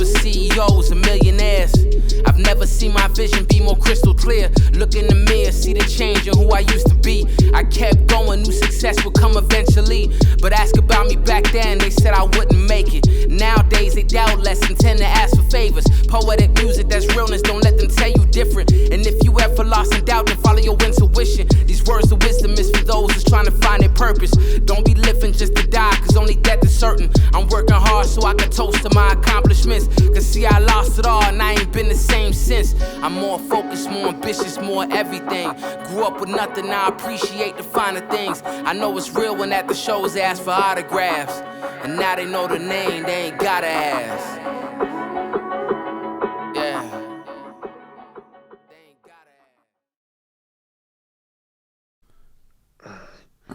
with CEOs and millionaires. I've never seen my vision be more crystal clear. Look in the mirror, see the change in who I used to be. I kept going, knew success would come eventually. But ask about me back then, they said I wouldn't make it. Nowadays they doubt less and tend to ask for favors. Poetic music, that's realness, don't let them tell you different. And if you ever lost in doubt, then follow your intuition. These words of wisdom is for those who's trying to find their purpose. Don't be living just to die, cause only death is certain. I'm working hard so I can toast to my accomplishments. Cause see, I lost it all and I ain't been the same since. I'm more focused, more ambitious, more everything. Grew up with nothing, now I appreciate the finer things. I know it's real when at the shows they ask for autographs. And now they know the name, they ain't gotta ask. Yeah. They ain't gotta ask.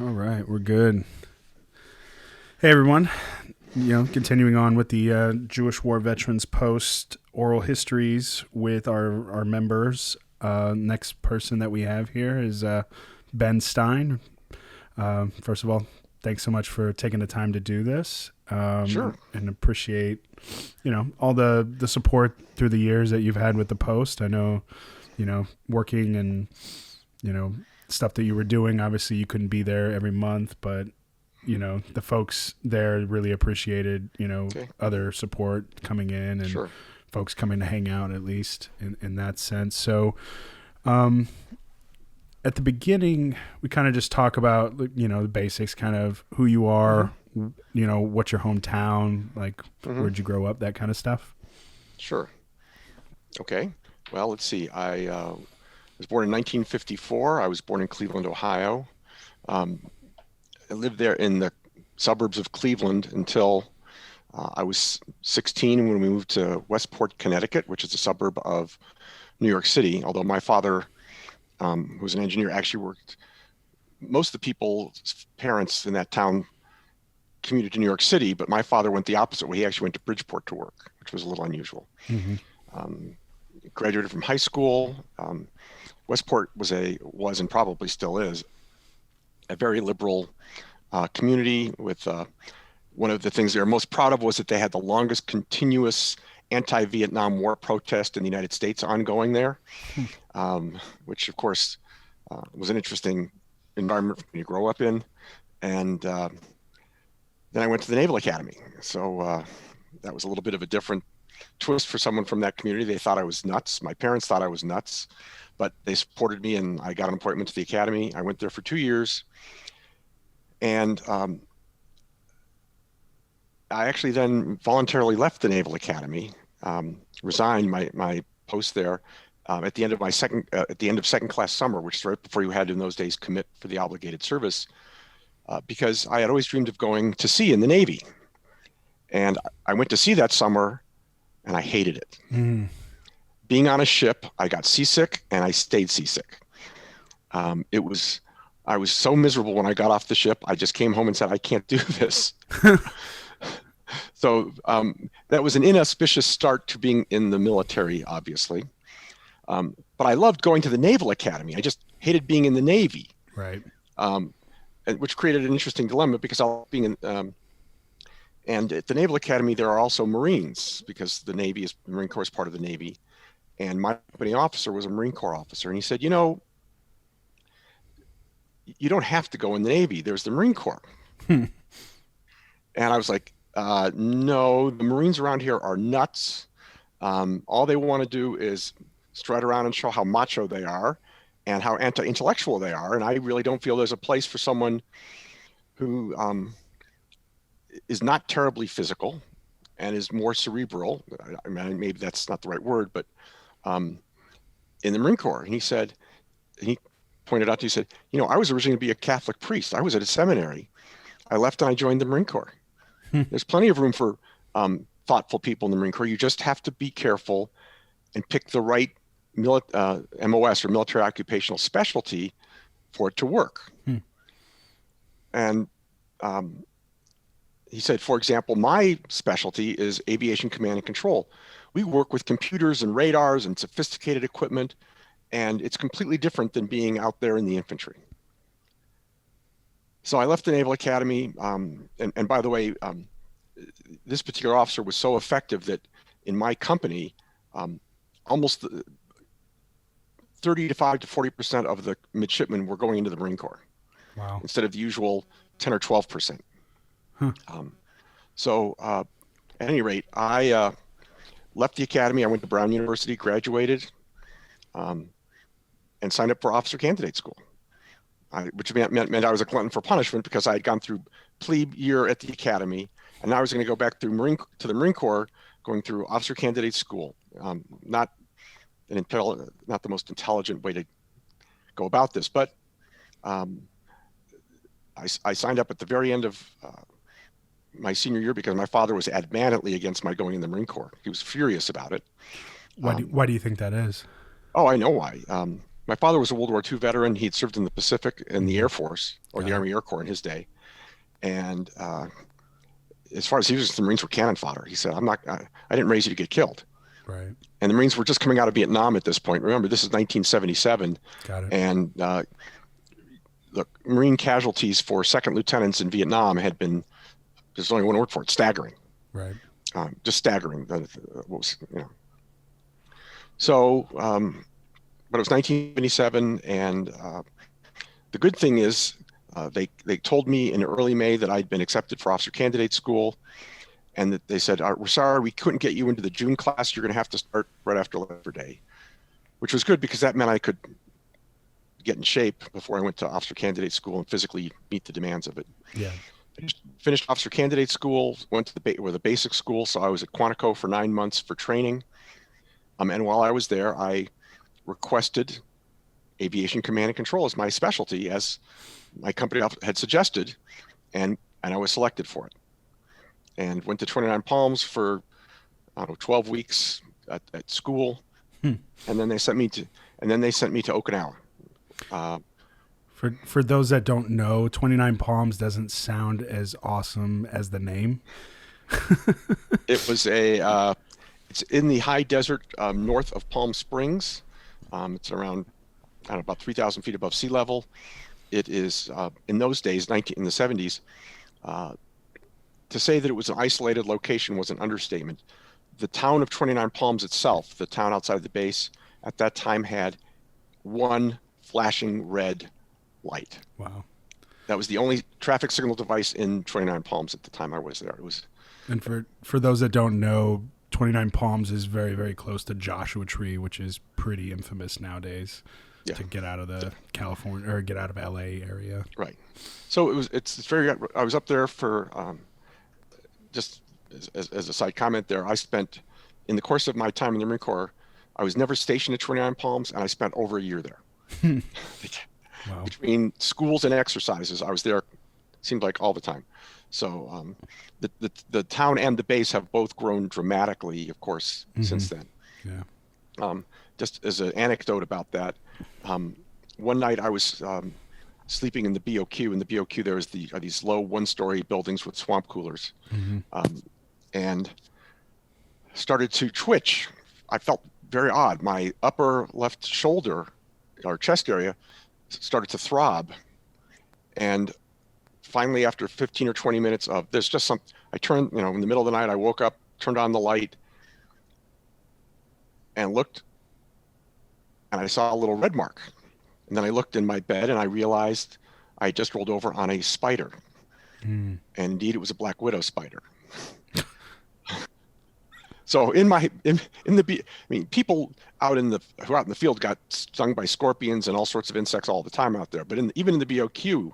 All right, we're good. Hey, everyone. Continuing on with the Jewish War Veterans Post oral histories with our members. Next person that we have here is Ben Stein. First of all, thanks so much for taking the time to do this. Sure. And appreciate, all the support through the years that you've had with the Post. I know, working and, stuff that you were doing. Obviously, you couldn't be there every month, but the folks there really appreciated, other support coming in and Sure. folks coming to hang out, at least in that sense. So, at the beginning, we kind of just talk about, the basics, kind of who you are, what's your hometown, like, where'd you grow up, that kind of stuff. Sure. Okay. Well, let's see. I was born in 1954. I was born in Cleveland, Ohio. I lived there in the suburbs of Cleveland until I was 16 when we moved to Westport, Connecticut, which is a suburb of New York City. Although my father, who was an engineer, actually worked, most of the people's parents in that town commuted to New York City, but my father went the opposite way. He actually went to Bridgeport to work, which was a little unusual. Mm-hmm. Graduated from high school. Westport was and probably still is a very liberal community with one of the things they were most proud of was that they had the longest continuous anti-Vietnam War protest in the United States ongoing there, which of course was an interesting environment for me to grow up in. And then I went to the Naval Academy. So that was a little bit of a different twist for someone from that community. They thought I was nuts. My parents thought I was nuts, but they supported me and I got an appointment to the academy. I went there for 2 years. And I actually then voluntarily left the Naval Academy, resigned my post there at the end of second class summer, which is right before you had to in those days commit for the obligated service, because I had always dreamed of going to sea in the Navy. And I went to sea that summer and I hated it. Mm. Being on a ship, I got seasick and I stayed seasick. I was so miserable when I got off the ship. I just came home and said, I can't do this. So that was an inauspicious start to being in the military, obviously. But I loved going to the Naval Academy. I just hated being in the Navy. Right. Which created an interesting dilemma because and at the Naval Academy, there are also Marines because the Marine Corps is part of the Navy. And my company officer was a Marine Corps officer. And he said, you don't have to go in the Navy. There's the Marine Corps. And I was like, no, the Marines around here are nuts. All they want to do is strut around and show how macho they are and how anti-intellectual they are. And I really don't feel there's a place for someone who is not terribly physical and is more cerebral. I mean, maybe that's not the right word, but in the Marine Corps. And he pointed out, he said, I was originally to be a Catholic priest. I was at a seminary. I left and I joined the Marine Corps. There's plenty of room for thoughtful people in the Marine Corps. You just have to be careful and pick the right MOS or military occupational specialty for it to work. And he said, for example, my specialty is aviation command and control. We work with computers and radars and sophisticated equipment, and it's completely different than being out there in the infantry. So I left the Naval Academy, and by the way, this particular officer was so effective that in my company, almost 35 to 40% of the midshipmen were going into the Marine Corps. Wow. Instead of the usual 10 or 12%. Huh. At any rate, I left the academy. I went to Brown University, graduated, and signed up for officer candidate school, which meant I was a glutton for punishment because I had gone through plebe year at the academy, and now I was going to go back through to the Marine Corps, going through officer candidate school. Not the most intelligent way to go about this, but I signed up at the very end of my senior year because my father was adamantly against my going in the Marine Corps. He was furious about it. Why do you think that is? Oh, I know why. My father was a World War II veteran. He'd served in the Pacific in the Air Force, or the Army Air Corps in his day. And as far as he was, the Marines were cannon fodder. He said, I didn't raise you to get killed. Right. And the Marines were just coming out of Vietnam at this point. Remember, this is 1977. Got it. And the Marine casualties for second lieutenants in Vietnam had been, there's only one word for it, staggering. Right. Just staggering. So, but it was 1977, and the good thing is they told me in early May that I'd been accepted for officer candidate school, and that they said, we're sorry, we couldn't get you into the June class. You're going to have to start right after Labor Day, which was good because that meant I could get in shape before I went to officer candidate school and physically meet the demands of it. Yeah. I finished officer candidate school, went to the basic school. So I was at Quantico for 9 months for training. And while I was there, I requested aviation command and control as my specialty, as my company had suggested, and I was selected for it. And went to 29 Palms for 12 weeks at school, and then they sent me to Okinawa. For those that don't know, 29 Palms doesn't sound as awesome as the name. It was it's in the high desert north of Palm Springs. It's around about 3,000 feet above sea level. It is in those days, in the 70s. To say that it was an isolated location was an understatement. The town of 29 Palms itself, the town outside the base, at that time had one flashing red light. Wow. That was the only traffic signal device in 29 Palms at the time I was there. It was. And for those that don't know, 29 Palms is very, very close to Joshua Tree, which is pretty infamous nowadays. Yeah. To get out of the California or get out of LA area. Right. So it's very. I was up there for just as a side comment there. I spent, in the course of my time in the Marine Corps, I was never stationed at 29 Palms, and I spent over a year there. Wow. Between schools and exercises, I was there. Seemed like all the time. So the town and the base have both grown dramatically, of course, since then. Yeah. Just as an anecdote about that, one night I was sleeping in the BOQ. In the BOQ, there was these low one-story buildings with swamp coolers, and started to twitch. I felt very odd. My upper left shoulder or chest area started to throb, and finally, after 15 or 20 minutes of there's just some, I turned, in the middle of the night, I woke up, turned on the light, and looked, and I saw a little red mark. And then I looked in my bed and I realized I just rolled over on a spider. And indeed, it was a black widow spider. So people who are out in the field got stung by scorpions and all sorts of insects all the time out there. But even in the BOQ,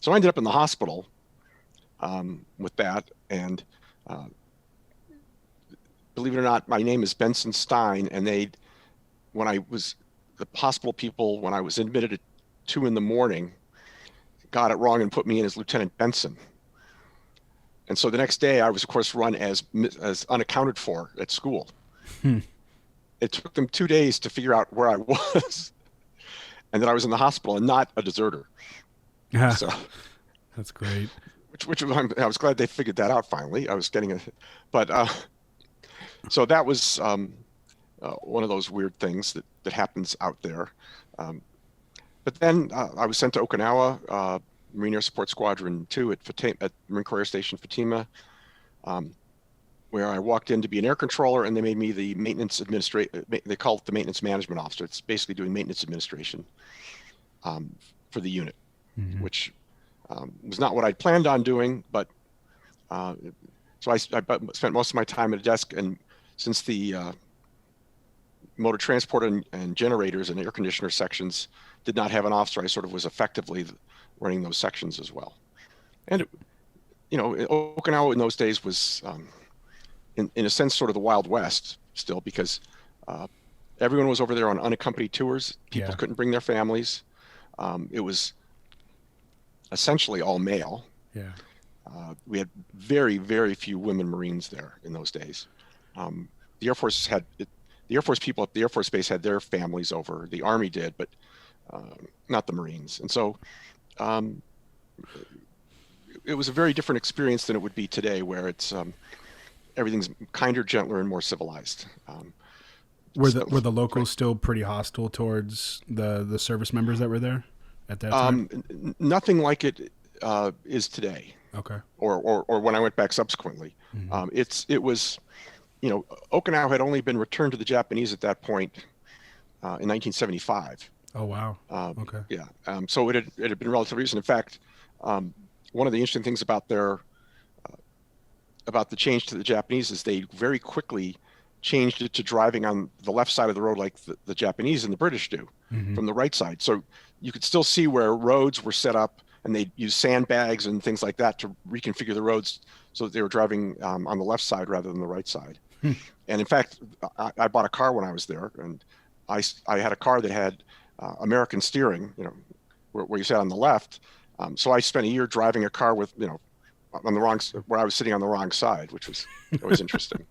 so I ended up in the hospital with that. And believe it or not, my name is Ben Stein, and the hospital people, when I was admitted at 2 a.m, got it wrong and put me in as Lieutenant Benson. And so the next day I was, of course, run as unaccounted for at school. It took them 2 days to figure out where I was and that I was in the hospital and not a deserter. Yeah. So that's great. Which I was glad they figured that out finally. I was getting so that was one of those weird things that happens out there. But then I was sent to Okinawa, Marine Air Support Squadron 2 at Marine Corps Air Station Fatima. where I walked in to be an air controller, and they made me the maintenance administrator. They call it the maintenance management officer. It's basically doing maintenance administration for the unit, which was not what I'd planned on doing. But so I spent most of my time at a desk, and since the motor transport and generators and air conditioner sections did not have an officer, I sort of was effectively running those sections as well. And Okinawa in those days was, in a sense, sort of the Wild West still, because everyone was over there on unaccompanied tours. People couldn't bring their families. It was essentially all male. Yeah. We had very, very few women Marines there in those days. The Air Force people at the Air Force Base had their families over. The Army did, but not the Marines. And so it was a very different experience than it would be today, where it's everything's kinder, gentler, and more civilized. Were the locals still pretty hostile towards the service members that were there at that time? Nothing like it is today. Okay. Or when I went back subsequently. It was, Okinawa had only been returned to the Japanese at that point in 1975. Oh wow. Okay. Yeah. So it had been relatively recent. In fact, one of the interesting things about the change to the Japanese is they very quickly changed it to driving on the left side of the road like the Japanese and the British do, from the right side. So you could still see where roads were set up, and they used sandbags and things like that to reconfigure the roads so that they were driving on the left side rather than the right side. And in fact, I bought a car when I was there, and I had a car that had American steering, where you sat on the left. So I spent a year driving a car with, on the wrong, where I was sitting on the wrong side, which was always interesting.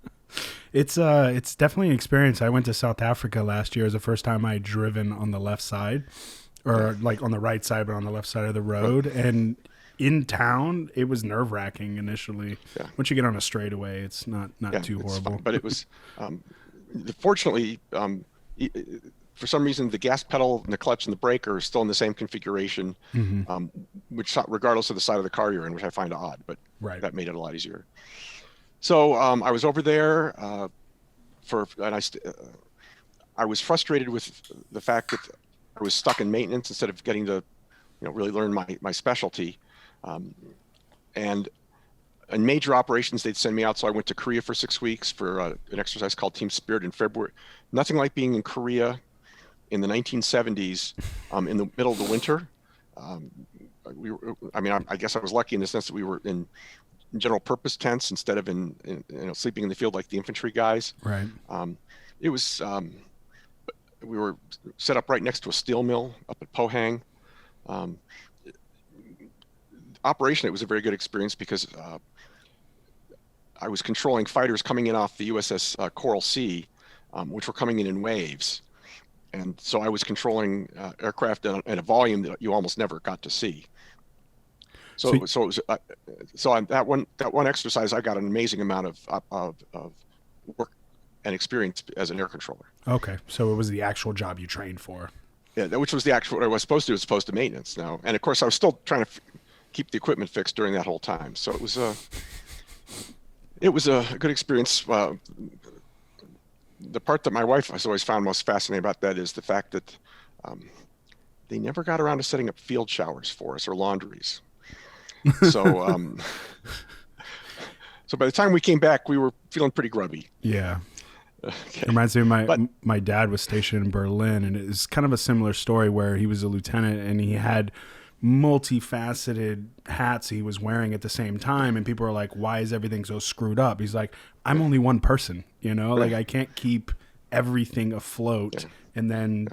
It's definitely an experience. I went to South Africa last year. It was the first time I'd driven on the left side, or like on the right side, but on the left side of the road. And in town, it was nerve-wracking initially. Yeah. Once you get on a straightaway, it's not too horrible. Fun, but it was, fortunately, for some reason, the gas pedal and the clutch and the brake are still in the same configuration, which regardless of the side of the car you're in, which I find odd, but that made it a lot easier. So I was over there I was frustrated with the fact that I was stuck in maintenance instead of getting to, really learn my specialty. And in major operations, they'd send me out. So I went to Korea for 6 weeks for an exercise called Team Spirit in February. Nothing like being in Korea in the 1970s in the middle of the winter. I guess I was lucky in the sense that we were in general purpose tents instead of in sleeping in the field like the infantry guys. Right. It was we were set up right next to a steel mill up at Pohang. Operation, it was a very good experience because I was controlling fighters coming in off the USS Coral Sea, which were coming in waves. And so I was controlling aircraft at a volume that you almost never got to see. So it was on that one exercise, I got an amazing amount of work and experience as an air controller. Okay, so it was the actual job you trained for. Yeah, which was what I was supposed to do, as opposed to maintenance now. And of course, I was still trying to keep the equipment fixed during that whole time. So it was a good experience. The part that my wife has always found most fascinating about that is the fact that they never got around to setting up field showers for us or laundries. So, so by the time we came back, we were feeling pretty grubby. Yeah. Okay. It reminds me of my dad was stationed in Berlin, and it's kind of a similar story where he was a lieutenant and he had multifaceted hats he was wearing at the same time, and people were like, why is everything so screwed up? He's like, I'm only one person, like I can't keep everything afloat. And then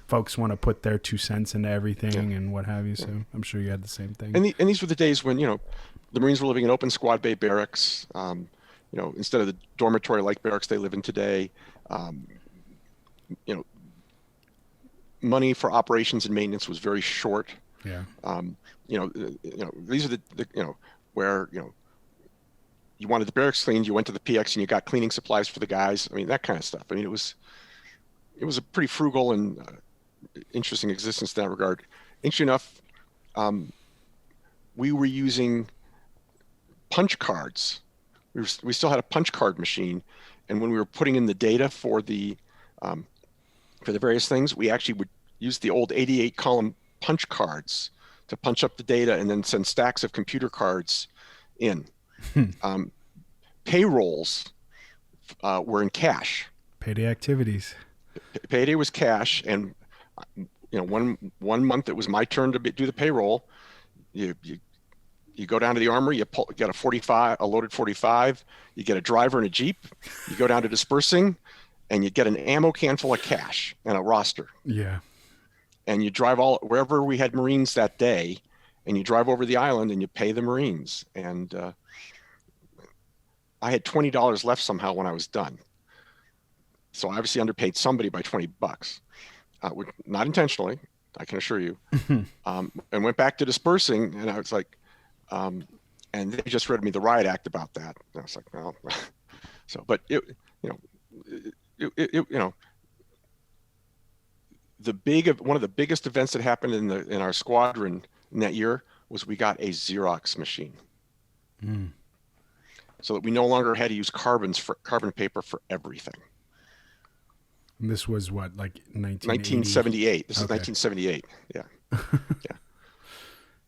folks want to put their 2 cents into everything and what have you. So I'm sure you had the same thing. And these were the days when the Marines were living in open squad bay barracks, instead of the dormitory like barracks they live in today. Money for operations and maintenance was very short. Yeah. These are the where you wanted the barracks cleaned, you went to the PX and you got cleaning supplies for the guys. I mean, that kind of stuff. I mean, it was a pretty frugal and interesting existence in that regard. Interesting enough, we were using punch cards we still had a punch card machine, and when we were putting in the data for the various things, we actually would use the old 88 column punch cards to punch up the data and then send stacks of computer cards in. Payrolls were in cash. Payday activities. Payday was cash, and one month it was my turn to do the payroll. You go down to the armory, you get a loaded 45, you get a driver and a Jeep, you go down to dispersing, and you get an ammo can full of cash and a roster. Yeah. And you drive wherever we had Marines that day, and you drive over the island and you pay the Marines. And I had $20 left somehow when I was done. So I obviously underpaid somebody by $20, not intentionally, I can assure you. And went back to dispersing, and I was like, and they just read me the riot act about that. And I was like, well, so, but one of the biggest events that happened in our squadron in that year was we got a Xerox machine. So that we no longer had to use carbon paper for everything. And this was what, like 1978. This is Okay. 1978. Yeah. Yeah.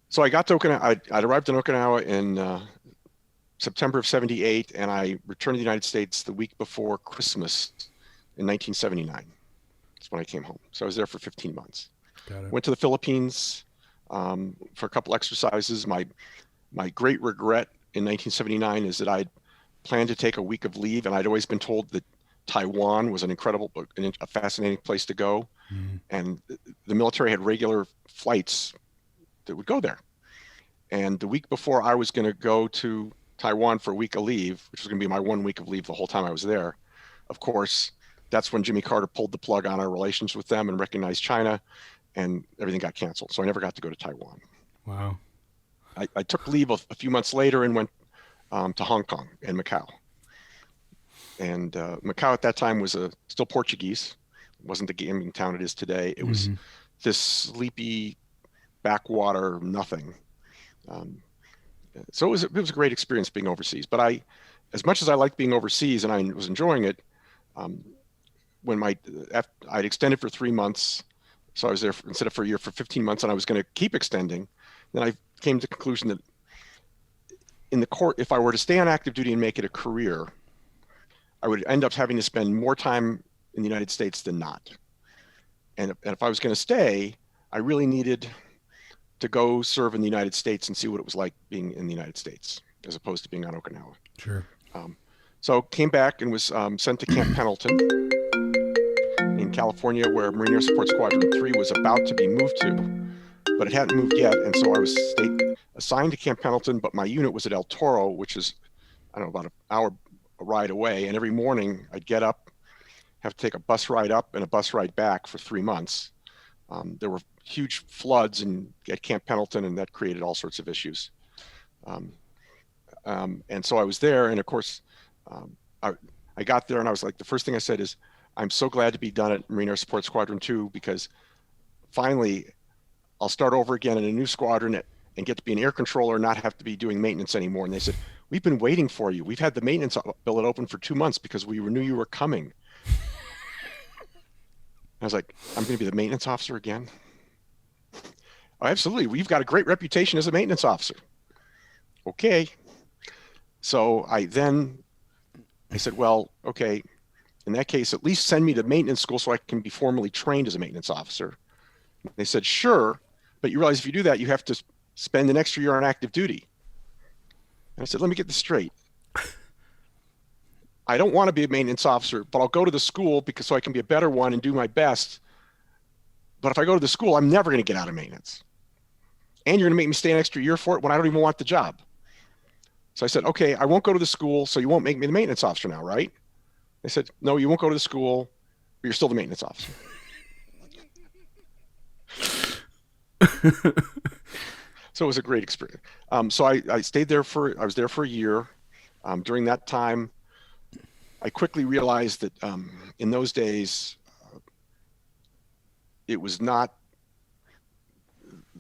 So I got to Okinawa. I'd arrived in Okinawa in September of 78, and I returned to the United States the week before Christmas in 1979. That's when I came home. So I was there for 15 months. Got it. Went to the Philippines for a couple exercises. My great regret in 1979 is that I'd planned to take a week of leave, and I'd always been told that Taiwan was a fascinating place to go. And the military had regular flights that would go there. And the week before I was going to go to Taiwan for a week of leave, which was going to be my 1 week of leave the whole time I was there, of course, that's when Jimmy Carter pulled the plug on our relations with them and recognized China, and everything got canceled. So I never got to go to Taiwan. Wow. I took leave a few months later and went to Hong Kong and Macau. And Macau at that time was still Portuguese. It wasn't the gaming town it is today. It was this sleepy backwater nothing. So it was a great experience being overseas. But as much as I liked being overseas and I was enjoying it, when I'd extended for 3 months, so I was there instead of for a year, for 15 months, and I was going to keep extending. Then I came to the conclusion that in the Corps, if I were to stay on active duty and make it a career, I would end up having to spend more time in the United States than not. And if I was going to stay, I really needed to go serve in the United States and see what it was like being in the United States, as opposed to being on Okinawa. Sure. So came back and was sent to Camp Pendleton in California, where Marine Air Support Squadron 3 was about to be moved to, but it hadn't moved yet. And so I was assigned to Camp Pendleton, but my unit was at El Toro, which is, I don't know, about an hour ride away. And every morning I'd get up, have to take a bus ride up and a bus ride back for 3 months. There were huge floods at Camp Pendleton, and that created all sorts of issues. And so I was there, and of course, I got there, and I was like, the first thing I said is, I'm so glad to be done at Marine Air Support Squadron 2, because finally I'll start over again in a new squadron and get to be an air controller and not have to be doing maintenance anymore. And they said, we've been waiting for you. We've had the maintenance billet open for 2 months because we knew you were coming. I was like, I'm going to be the maintenance officer again? Oh, absolutely. We've got a great reputation as a maintenance officer. Okay. So I said, well, okay, in that case, at least send me to maintenance school so I can be formally trained as a maintenance officer. They said, sure, but you realize if you do that, you have to spend an extra year on active duty. And I said, let me get this straight. I don't want to be a maintenance officer, but I'll go to the school so I can be a better one and do my best. But if I go to the school, I'm never going to get out of maintenance. And you're going to make me stay an extra year for it when I don't even want the job. So I said, okay, I won't go to the school, so you won't make me the maintenance officer now, right? They said, no, you won't go to the school, but you're still the maintenance officer. So it was a great experience. So I stayed there I was there for a year. During that time, I quickly realized that in those days, it was not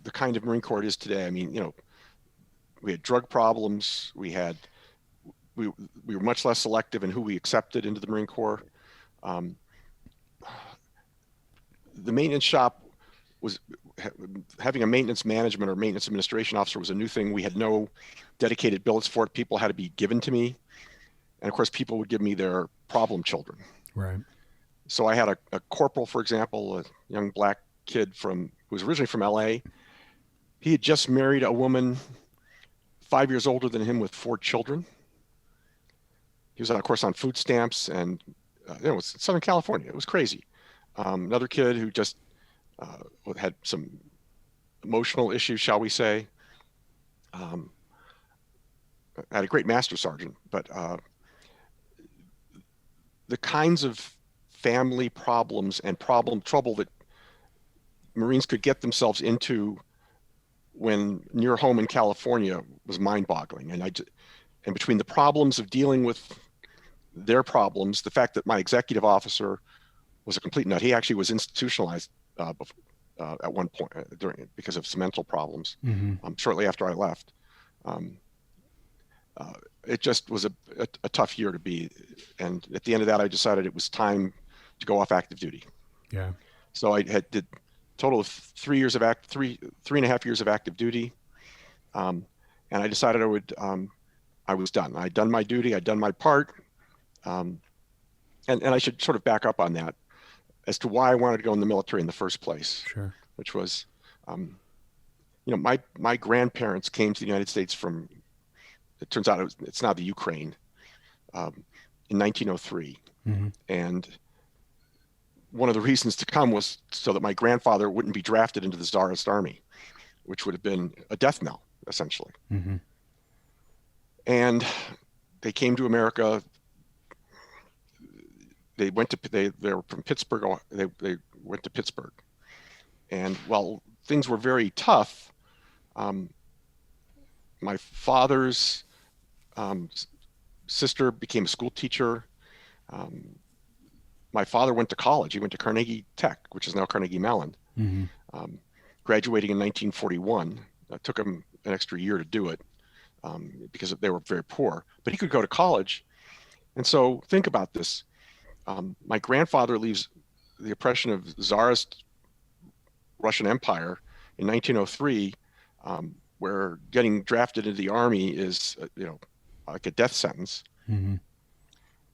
the kind of Marine Corps it is today. I mean, we had drug problems. We had we were much less selective in who we accepted into the Marine Corps. The maintenance shop was having a maintenance management or maintenance administration officer was a new thing. We had no dedicated billets for it. People had to be given to me. And of course, people would give me their problem children. Right. So I had a corporal, for example, a young black kid who was originally from LA. He had just married a woman 5 years older than him with 4 children. He was, of course, on food stamps, and it was Southern California. It was crazy. Another kid who just had some emotional issues, shall we say. Had a great master sergeant, but the kinds of family problems and trouble that Marines could get themselves into when near home in California was mind-boggling. And between the problems of dealing with their problems, the fact that my executive officer was a complete nut. He actually was institutionalized at one point because of some mental problems. Shortly after I left. It just was a tough year to be. And at the end of that, I decided it was time to go off active duty. Yeah. So I did total of 3 years of three and a half years of active duty. And I decided I was done. I'd done my duty. I'd done my part. And I should sort of back up on that as to why I wanted to go in the military in the first place. Sure. Which was, my grandparents came to the United States from, it turns out it's now the Ukraine, in 1903. And one of the reasons to come was so that my grandfather wouldn't be drafted into the Tsarist army, which would have been a death knell, essentially. And they came to America. They were from Pittsburgh. They went to Pittsburgh. And while things were very tough, my father's sister became a school teacher. My father went to college. He went to Carnegie Tech, which is now Carnegie Mellon, graduating in 1941. It took him an extra year to do it because they were very poor. But he could go to college. And so think about this. My grandfather leaves the oppression of Tsarist Russian Empire in 1903, where getting drafted into the army is, like a death sentence.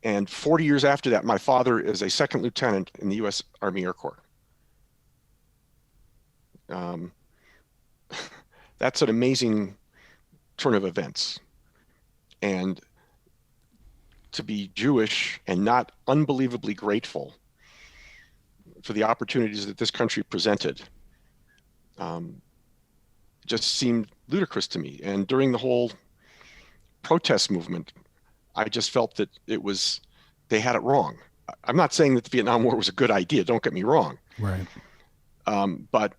And 40 years after that, my father is a second lieutenant in the U.S. Army Air Corps. That's an amazing turn of events. And to be Jewish and not unbelievably grateful for the opportunities that this country presented just seemed ludicrous to me. And during the whole protest movement, I just felt that they had it wrong. I'm not saying that the Vietnam War was a good idea, don't get me wrong. Right. But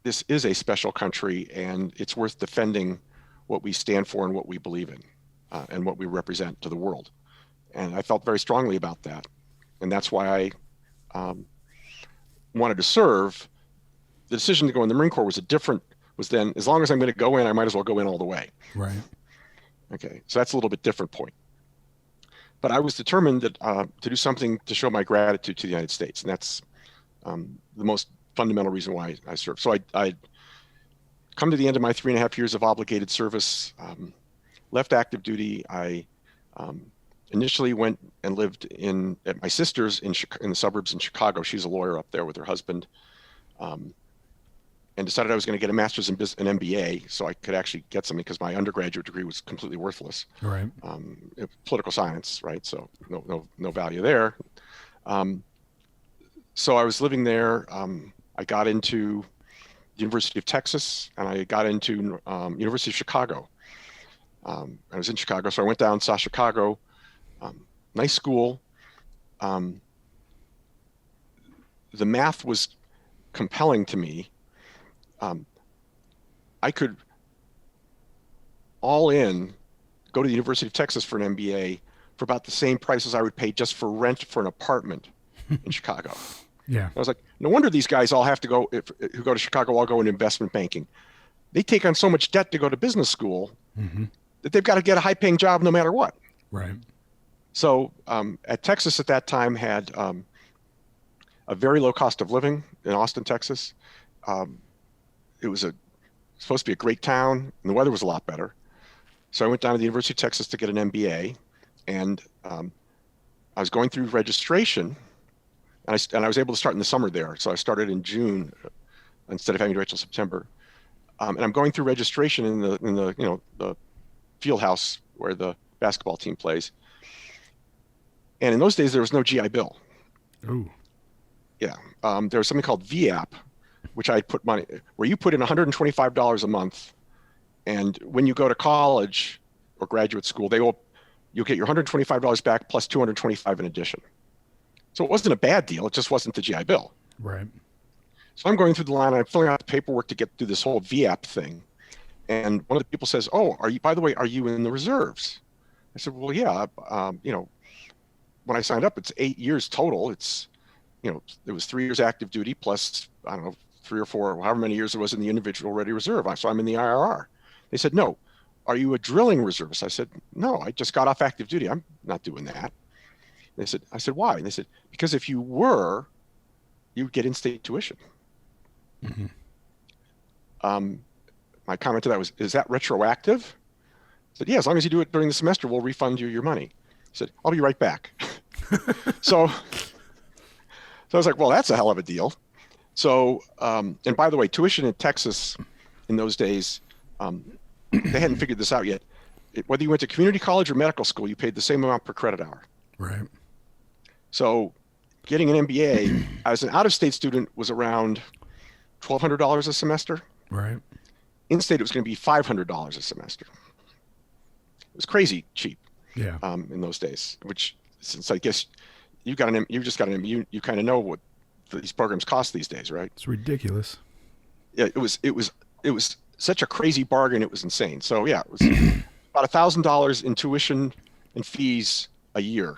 this is a special country, and it's worth defending what we stand for and what we believe in, and what we represent to the world. And I felt very strongly about that. And that's why I wanted to serve. The decision to go in the Marine Corps was then, as long as I'm going to go in, I might as well go in all the way. Right. Okay, so that's a little bit different point. But I was determined that to do something to show my gratitude to the United States, and that's the most fundamental reason why I served. So I come to the end of my 3.5 years of obligated service, left active duty. I initially went and lived at my sister's in the suburbs in Chicago. She's a lawyer up there with her husband. And decided I was going to get a master's in an MBA so I could actually get something, because my undergraduate degree was completely worthless. Right. Political science, right? So no value there. So I was living there. I got into the University of Texas, and I got into University of Chicago. I was in Chicago, so I went down, saw Chicago. Nice school. The math was compelling to me. I could all in go to the University of Texas for an MBA for about the same price as I would pay just for rent for an apartment in Chicago. Yeah. I was like, no wonder these guys all have to go, who go to Chicago, all go into investment banking. They take on so much debt to go to business school. that they've got to get a high-paying job no matter what. Right. So at Texas at that time had a very low cost of living in Austin, Texas. It was supposed to be a great town, and the weather was a lot better. So I went down to the University of Texas to get an MBA, and I was going through registration, and I was able to start in the summer there. So I started in June instead of having to wait till September. And I'm going through registration in the field house where the basketball team plays. And in those days, there was no GI Bill. Ooh. Yeah. There was something called VAP, which I put money, where you put in $125 a month. And when you go to college or graduate school, you'll get your $125 back plus $225 in addition. So it wasn't a bad deal. It just wasn't the GI Bill. Right. So I'm going through the line, and I'm filling out the paperwork to get through this whole VAP thing. And one of the people says, "Oh, by the way, are you in the reserves?" I said, "Well, yeah. When I signed up, it's 8 years total. It was 3 years active duty plus, I don't know, 3 or 4, however many years it was in the individual ready reserve. So I'm in the IRR." They said, "No. Are you a drilling reservist?" I said, "No, I just got off active duty. I'm not doing that." I said, "Why?" And they said, "Because if you were, you'd get in-state tuition." Mm-hmm. My comment to that was, "Is that retroactive?" I said, "Yeah, as long as you do it during the semester, we'll refund you your money." He said, "I'll be right back." So I was like, well, that's a hell of a deal. So, and by the way, tuition in Texas in those days, they hadn't figured this out yet. Whether you went to community college or medical school, you paid the same amount per credit hour. Right. So getting an MBA as an out-of-state student was around $1,200 a semester. Right. In-state, it was going to be $500 a semester. It was crazy cheap. Yeah. In those days, which, since I guess you just got an MBA, you kind of know what these programs cost these days, right? It's ridiculous. Yeah, it was such a crazy bargain. It was insane. So yeah, it was about $1,000 in tuition and fees a year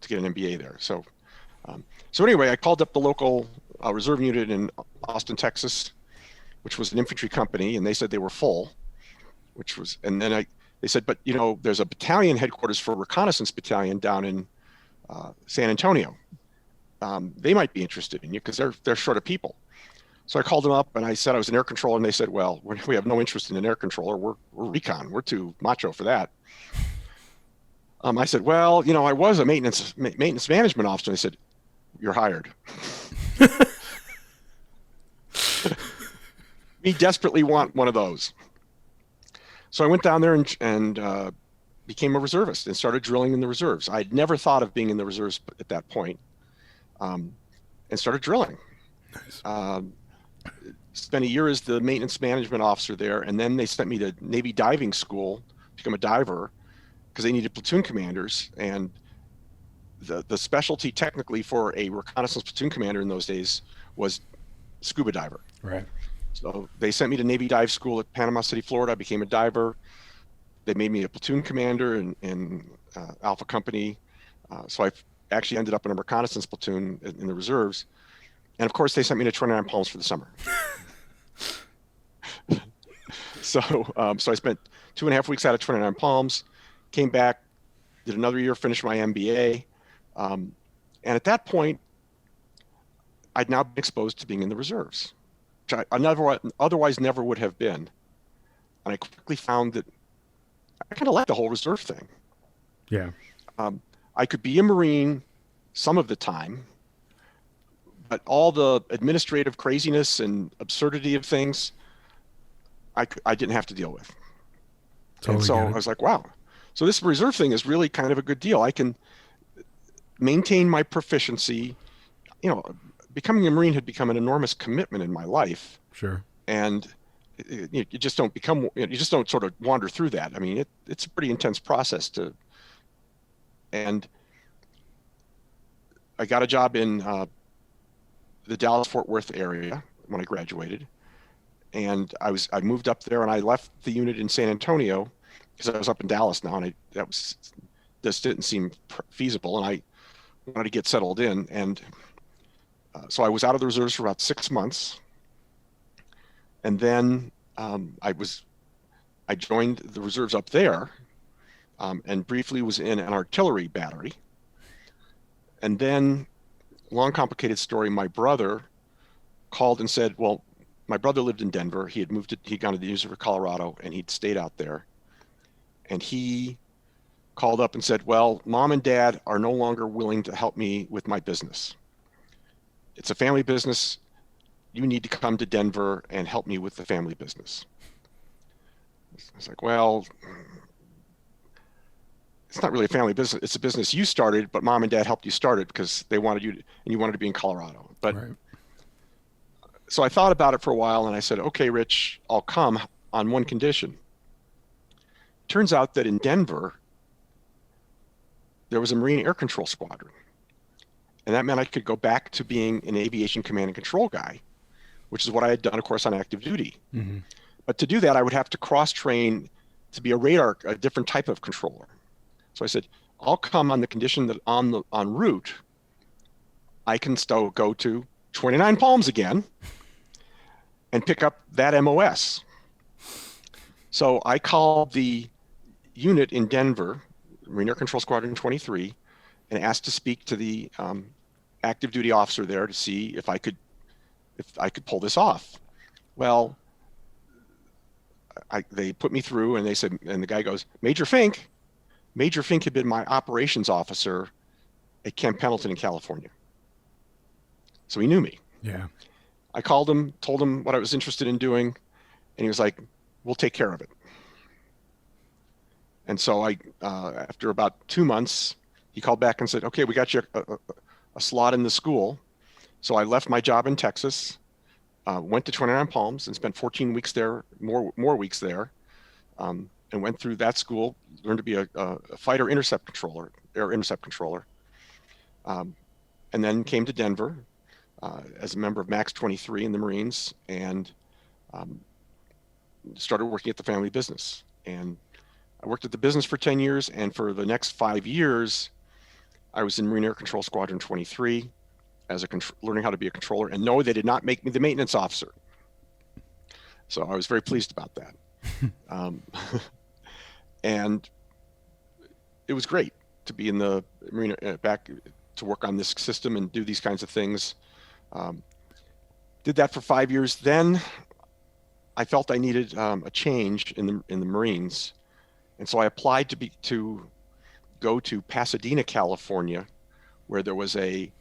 to get an MBA there. So, so anyway, I called up the local reserve unit in Austin, Texas, which was an infantry company, and they said they were full, and then they said, but there's a battalion headquarters for a reconnaissance battalion down in San Antonio. They might be interested in you because they're short of people. So I called them up and I said I was an air controller, and they said, well, we have no interest in an air controller. We're recon. We're too macho for that. I said, well, I was a maintenance management officer. And they said, you're hired. We desperately want one of those. So I went down there and became a reservist and started drilling in the reserves. I'd never thought of being in the reserves at that point, and started drilling. Nice. Spent a year as the maintenance management officer there, and then they sent me to Navy diving school to become a diver because they needed platoon commanders. And the specialty technically for a reconnaissance platoon commander in those days was scuba diver. Right. So they sent me to Navy dive school at Panama City, Florida. I became a diver. They made me a platoon commander in Alpha Company. So I actually ended up in a reconnaissance platoon in the reserves. And of course, they sent me to 29 Palms for the summer. So I spent 2.5 weeks out of 29 Palms, came back, did another year, finished my MBA. And at that point, I'd now been exposed to being in the reserves, which I otherwise never would have been. And I quickly found that I kind of liked the whole reserve thing. Yeah. I could be a Marine some of the time, but all the administrative craziness and absurdity of things, I didn't have to deal with. Totally. And so I was like, wow. So this reserve thing is really kind of a good deal. I can maintain my proficiency. Becoming a Marine had become an enormous commitment in my life. Sure. And you just don't sort of wander through that. I mean, it's a pretty intense process and I got a job in the Dallas-Fort Worth area when I graduated. And I moved up there, and I left the unit in San Antonio because I was up in Dallas now, and this didn't seem feasible, and I wanted to get settled in. And so I was out of the reserves for about 6 months. And then I was I joined the reserves up there, and briefly was in an artillery battery. And then, long complicated story, my brother called and said, well, my brother lived in Denver. He'd gone to the University of Colorado, and he'd stayed out there. And he called up and said, well, Mom and Dad are no longer willing to help me with my business. It's a family business. You need to come to Denver and help me with the family business. I was like, well, it's not really a family business. It's a business you started, but Mom and Dad helped you start it because they wanted you to, and you wanted to be in Colorado. But right. So I thought about it for a while, and I said, okay, Rich, I'll come on one condition. Turns out that in Denver, there was a Marine Air Control Squadron. And that meant I could go back to being an aviation command and control guy, which is what I had done, of course, on active duty. Mm-hmm. But to do that, I would have to cross-train to be a different type of controller. So I said, I'll come on the condition that en route, I can still go to 29 Palms again and pick up that MOS. So I called the unit in Denver, Marine Air Control Squadron 23, and asked to speak to the active duty officer there to see if I could pull this off. Well, they put me through, and they said, and the guy goes, Major Fink had been my operations officer at Camp Pendleton in California. So he knew me. Yeah. I called him, told him what I was interested in doing, and he was like, we'll take care of it. And so after about 2 months, he called back and said, okay, we got you a slot in the school. So I left my job in Texas, went to 29 Palms and spent 14 weeks there, more weeks there, and went through that school, learned to be a fighter intercept controller, air intercept controller, and then came to Denver as a member of Max 23 in the Marines, and started working at the family business. And I worked at the business for 10 years, and for the next 5 years, I was in Marine Air Control Squadron 23 as learning how to be a controller. And no, they did not make me the maintenance officer. So I was very pleased about that. And it was great to be in the Marine, back to work on this system and do these kinds of things. Did that for 5 years. Then I felt I needed a change in the Marines. And so I applied to go to Pasadena, California, where there was a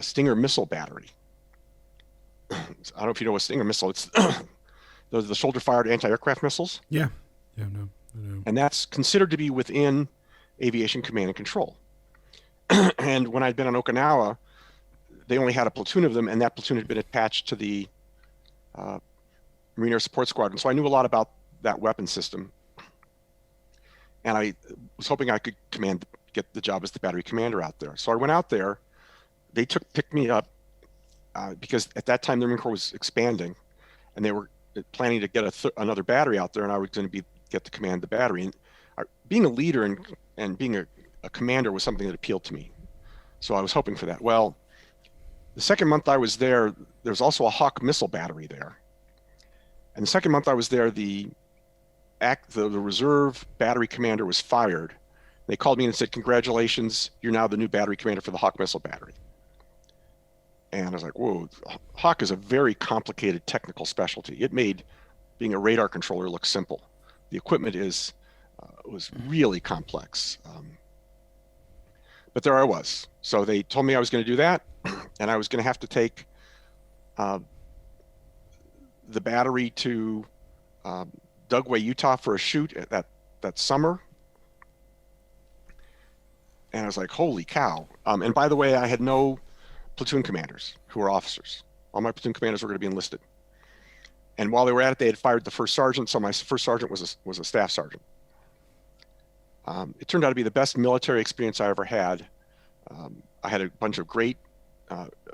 Stinger missile battery. I don't know if you know a Stinger missile. It's those are the shoulder-fired anti-aircraft missiles. Yeah. Yeah, no, I know. And that's considered to be within aviation command and control. And when I'd been on Okinawa, they only had a platoon of them, and that platoon had been attached to the Marine Air Support Squadron. So I knew a lot about that weapon system. And I was hoping I could get the job as the battery commander out there. So I went out there. They picked me up because at that time the Marine Corps was expanding, and they were planning to get another battery out there, and I was going to get to command the battery. And being a leader and being a commander was something that appealed to me. So I was hoping for that. Well, the second month I was there, there was also a Hawk missile battery there. And the second month I was there, the reserve battery commander was fired. They called me and said, congratulations, you're now the new battery commander for the Hawk missile battery. And I was like, whoa, Hawk is a very complicated technical specialty. It made being a radar controller look simple. The equipment was really complex. But there I was. So they told me I was going to do that, and I was going to have to take the battery to Dugway, Utah for a shoot that summer. And I was like, holy cow. And by the way, I had no platoon commanders who were officers. All my platoon commanders were going to be enlisted. And while they were at it, they had fired the first sergeant. So my first sergeant was a staff sergeant. It turned out to be the best military experience I ever had. I had a bunch of great,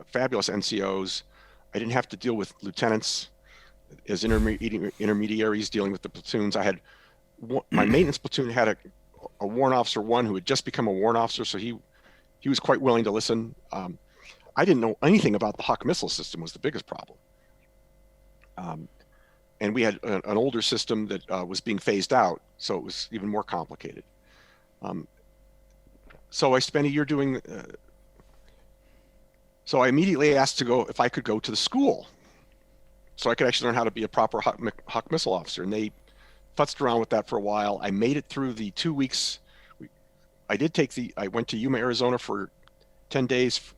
fabulous NCOs. I didn't have to deal with lieutenants as intermediaries dealing with the platoons. My maintenance platoon had a warrant officer one who had just become a warrant officer, so he was quite willing to listen. I didn't know anything about the Hawk missile system was the biggest problem. and we had an older system that was being phased out, so it was even more complicated. So I spent a year doing. So I immediately asked to go if I could go to the school, so I could actually learn how to be a proper Hawk missile officer. And they futzed around with that for a while. I made it through the 2 weeks. I went to Yuma, Arizona for 10 days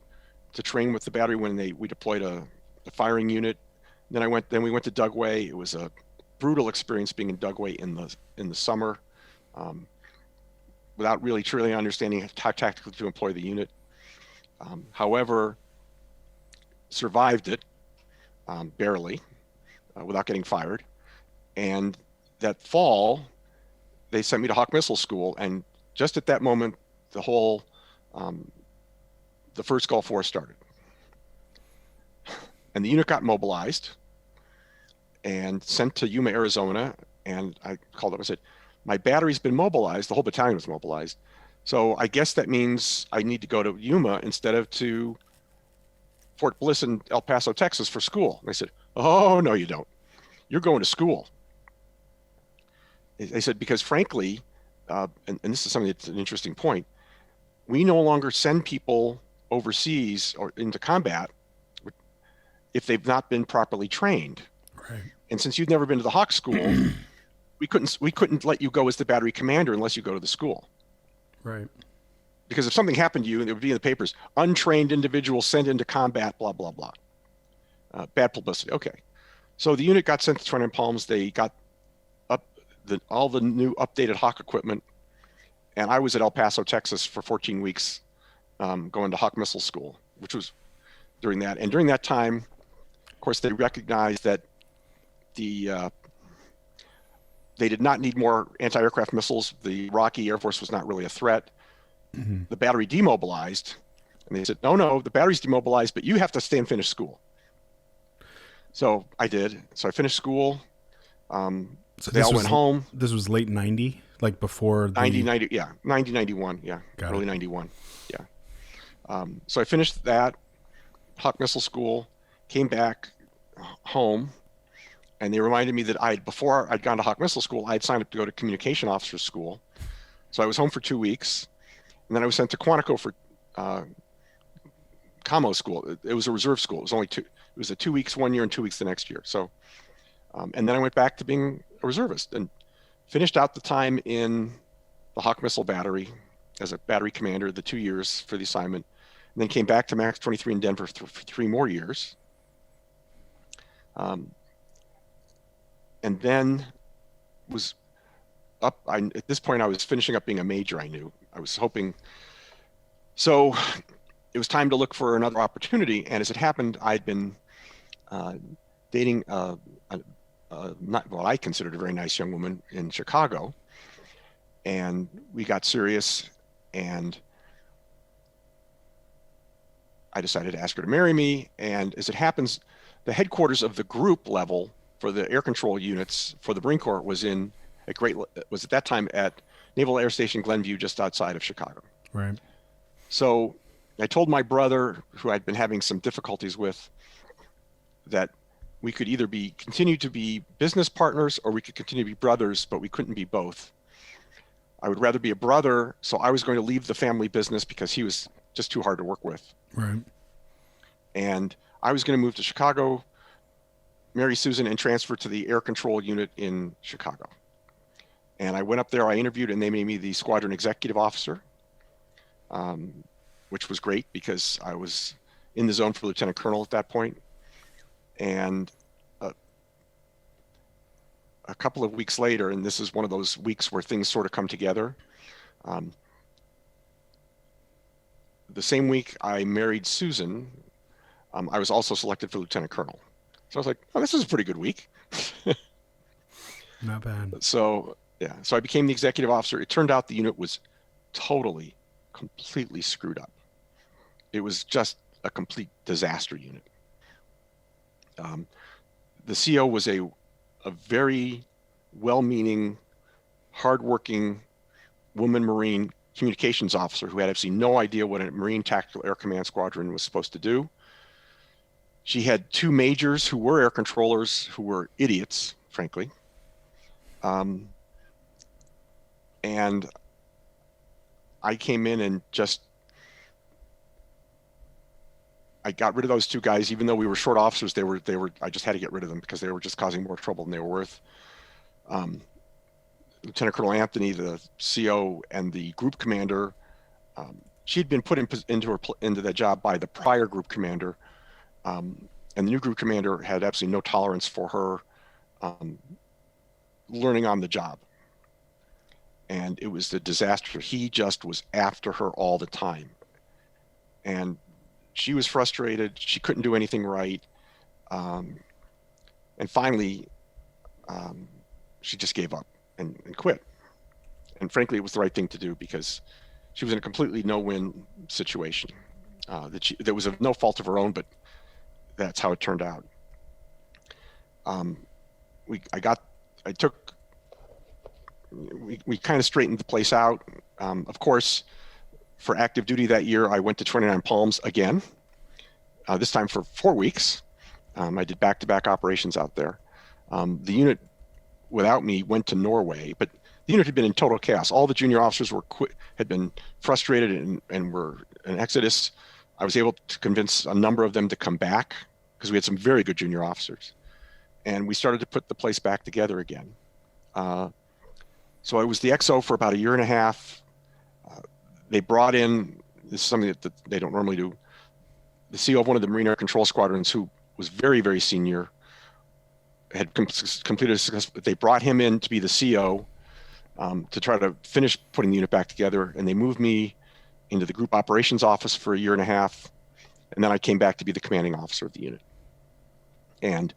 to train with the battery when we deployed a firing unit. Then we went to Dugway. It was a brutal experience being in Dugway in the summer, without really truly understanding how tactically to employ the unit. However, survived it barely, without getting fired. And that fall, they sent me to Hawk Missile School, and just at that moment, the whole the first Gulf War started. And the unit got mobilized and sent to Yuma, Arizona. And I called up and said, my battery's been mobilized. The whole battalion was mobilized. So I guess that means I need to go to Yuma instead of to Fort Bliss in El Paso, Texas for school. And I said, oh, no, you don't. You're going to school. They said, because frankly, and this is something that's an interesting point, we no longer send people overseas or into combat if they've not been properly trained. Right. And since you've never been to the Hawk School, we couldn't let you go as the battery commander unless you go to the school. Right. Because if something happened to you, and it would be in the papers, untrained individual sent into combat, blah, blah, blah. Bad publicity. Okay. So the unit got sent to Trinidad Palms. They got all the new updated Hawk equipment. And I was at El Paso, Texas for 14 weeks going to Hawk Missile School, which was during that. And during that time, of course, they recognized that they did not need more anti-aircraft missiles. The Iraqi Air Force was not really a threat. Mm-hmm. The battery demobilized. And they said, no, the battery's demobilized, but you have to stay and finish school. So I did. So I finished school. So they all went home. This was late 90, like before 90, yeah. 90, 91, yeah. Got early it. 91, yeah. So I finished that, Hawk Missile School, came back home, and they reminded me that before I'd gone to Hawk Missile School, I had signed up to go to Communication Officer School. So I was home for 2 weeks, and then I was sent to Quantico for Commo School. It was a reserve school. It was only 2. It was a 2 weeks 1 year and 2 weeks the next year. So, and then I went back to being a reservist and finished out the time in the Hawk Missile Battery as a battery commander, the 2 years for the assignment, and then came back to Max 23 in Denver for 3 more years. And then was up. At this point, I was finishing up being a major. I knew I was hoping. So it was time to look for another opportunity. And as it happened, I'd been dating not what I considered a very nice young woman in Chicago, and we got serious. And I decided to ask her to marry me. And as it happens, the headquarters of the group level for the air control units for the Marine Corps was at that time at Naval Air Station Glenview, just outside of Chicago. Right. So I told my brother, who I'd been having some difficulties with, that we could either continue to be business partners or we could continue to be brothers, but we couldn't be both. I would rather be a brother, so I was going to leave the family business because he was just too hard to work with. Right. And I was going to move to Chicago, marry Susan, and transfer to the air control unit in Chicago. And I went up there, I interviewed, and they made me the squadron executive officer, which was great because I was in the zone for lieutenant colonel at that point. And a couple of weeks later, and this is one of those weeks where things sort of come together. The same week I married Susan, I was also selected for lieutenant colonel. So I was like, oh, this is a pretty good week. Not bad. So, yeah. So I became the executive officer. It turned out the unit was completely screwed up. It was just a complete disaster unit. The CO was a very well-meaning, hardworking woman Marine communications officer who had absolutely no idea what a Marine Tactical Air Command Squadron was supposed to do. She had 2 majors who were air controllers who were idiots frankly. And I came in and I got rid of those two guys, even though we were short officers. I just had to get rid of them because they were just causing more trouble than they were worth. Lieutenant Colonel Anthony, the CO, and the group commander, she'd been put into that job by the prior group commander, and the new group commander had absolutely no tolerance for her learning on the job, and it was a disaster. He just was after her all the time, and she was frustrated. She couldn't do anything right, and finally, she just gave up and quit. And frankly, it was the right thing to do because she was in a completely no-win situation. That was of no fault of her own, but that's how it turned out. We kind of straightened the place out. Of course, for active duty that year, I went to 29 Palms again, this time for 4 weeks. I did back-to-back operations out there. The unit without me went to Norway, but the unit had been in total chaos. All the junior officers had been frustrated and were in exodus. I was able to convince a number of them to come back because we had some very good junior officers. And we started to put the place back together again. So I was the XO for about a year and a half. They brought in, this is something that they don't normally do, the CO of one of the Marine Air Control Squadrons, who was very, very senior, had completed a success. They brought him in to be the CO to try to finish putting the unit back together. And they moved me into the group operations office for a year and a half. And then I came back to be the commanding officer of the unit. And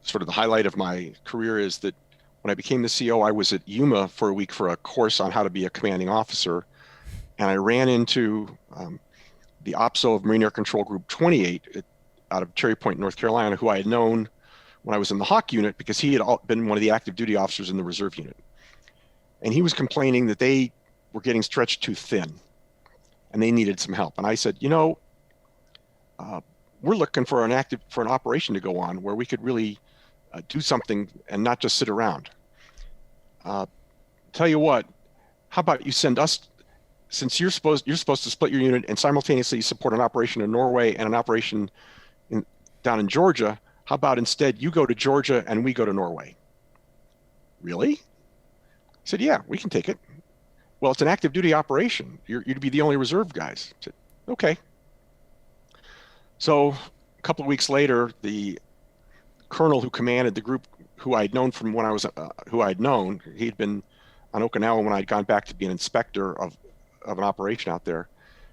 sort of the highlight of my career is that when I became the CO, I was at Yuma for a week for a course on how to be a commanding officer. And I ran into the OPSO of Marine Air Control Group 28 out of Cherry Point, North Carolina, who I had known when I was in the Hawk unit because he had been one of the active duty officers in the reserve unit. And he was complaining that they were getting stretched too thin and they needed some help. And I said, we're looking for an operation to go on where we could really do something and not just sit around. Tell you what, how about you send us, since you're supposed to split your unit and simultaneously support an operation in Norway and an operation down in Georgia, how about instead you go to Georgia and we go to Norway? Really? I said, yeah, we can take it. Well, it's an active duty operation. You'd be the only reserve guys. I said, okay. So a couple of weeks later, the colonel who commanded the group, who I'd known from when I was, he'd been on Okinawa when I'd gone back to be an inspector of an operation out there,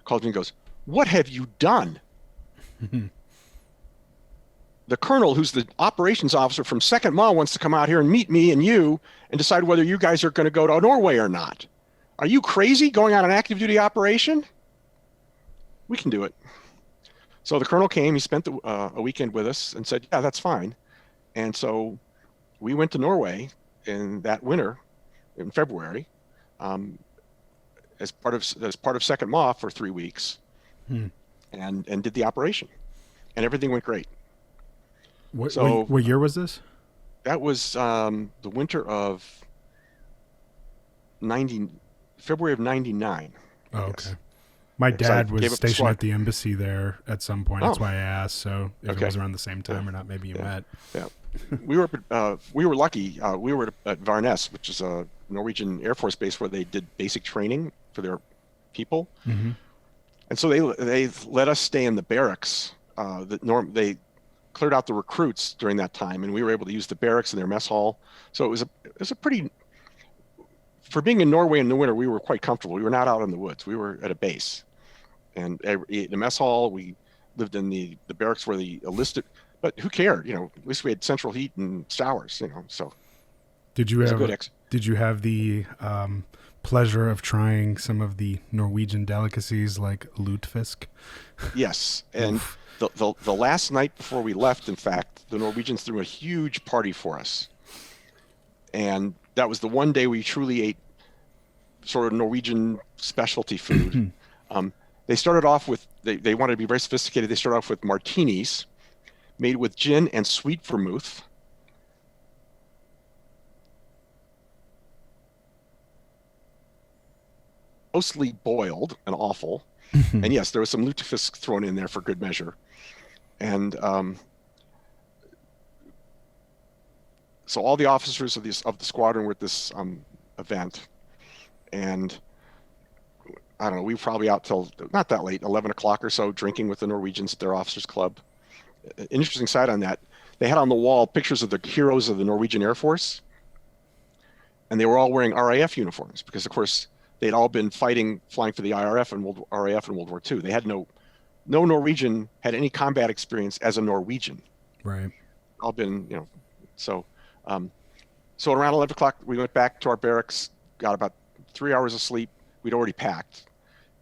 called me and goes, what have you done? The colonel, who's the operations officer from 2nd MA, wants to come out here and meet me and you and decide whether you guys are going to go to Norway or not. Are you crazy going on an active duty operation? We can do it. So the colonel came, he spent a weekend with us and said, yeah, that's fine. And so we went to Norway in that winter, in February, as part of 2nd MA for 3 weeks, and did the operation, and everything went great. What year was this? That was the winter of February of '99. Oh, okay. My dad was stationed at the embassy there at some point. That's why I asked. So if it was around the same time or not, maybe you met. Yeah, we were lucky. We were at Varnes, which is a Norwegian Air Force base where they did basic training for their people, and so they let us stay in the barracks. They cleared out the recruits during that time, and we were able to use the barracks in their mess hall. So it was a pretty, for being in Norway in the winter, we were quite comfortable. We were not out in the woods. We were at a base, and the mess hall, we lived in the barracks where the enlisted, but who cared? At least we had central heat and showers, so. Did you have the pleasure of trying some of the Norwegian delicacies like lutefisk? Yes. And the last night before we left, in fact, the Norwegians threw a huge party for us. And that was the one day we truly ate sort of Norwegian specialty food. They started off with, they wanted to be very sophisticated. They started off with martinis made with gin and sweet vermouth. mostly boiled and awful. And yes, there was some lutefisk thrown in there for good measure. And so all the officers of the squadron were at this event, and I don't know, we were probably out till not that late, 11 o'clock or so, drinking with the Norwegians at their officers club. An interesting side on that, they had on the wall pictures of the heroes of the Norwegian Air Force, and they were all wearing RAF uniforms because, of course, they'd all been flying for the RAF in World War II. They had no Norwegian had any combat experience as a Norwegian. Right. All been, so so around 11 o'clock, we went back to our barracks, got about 3 hours of sleep. We'd already packed,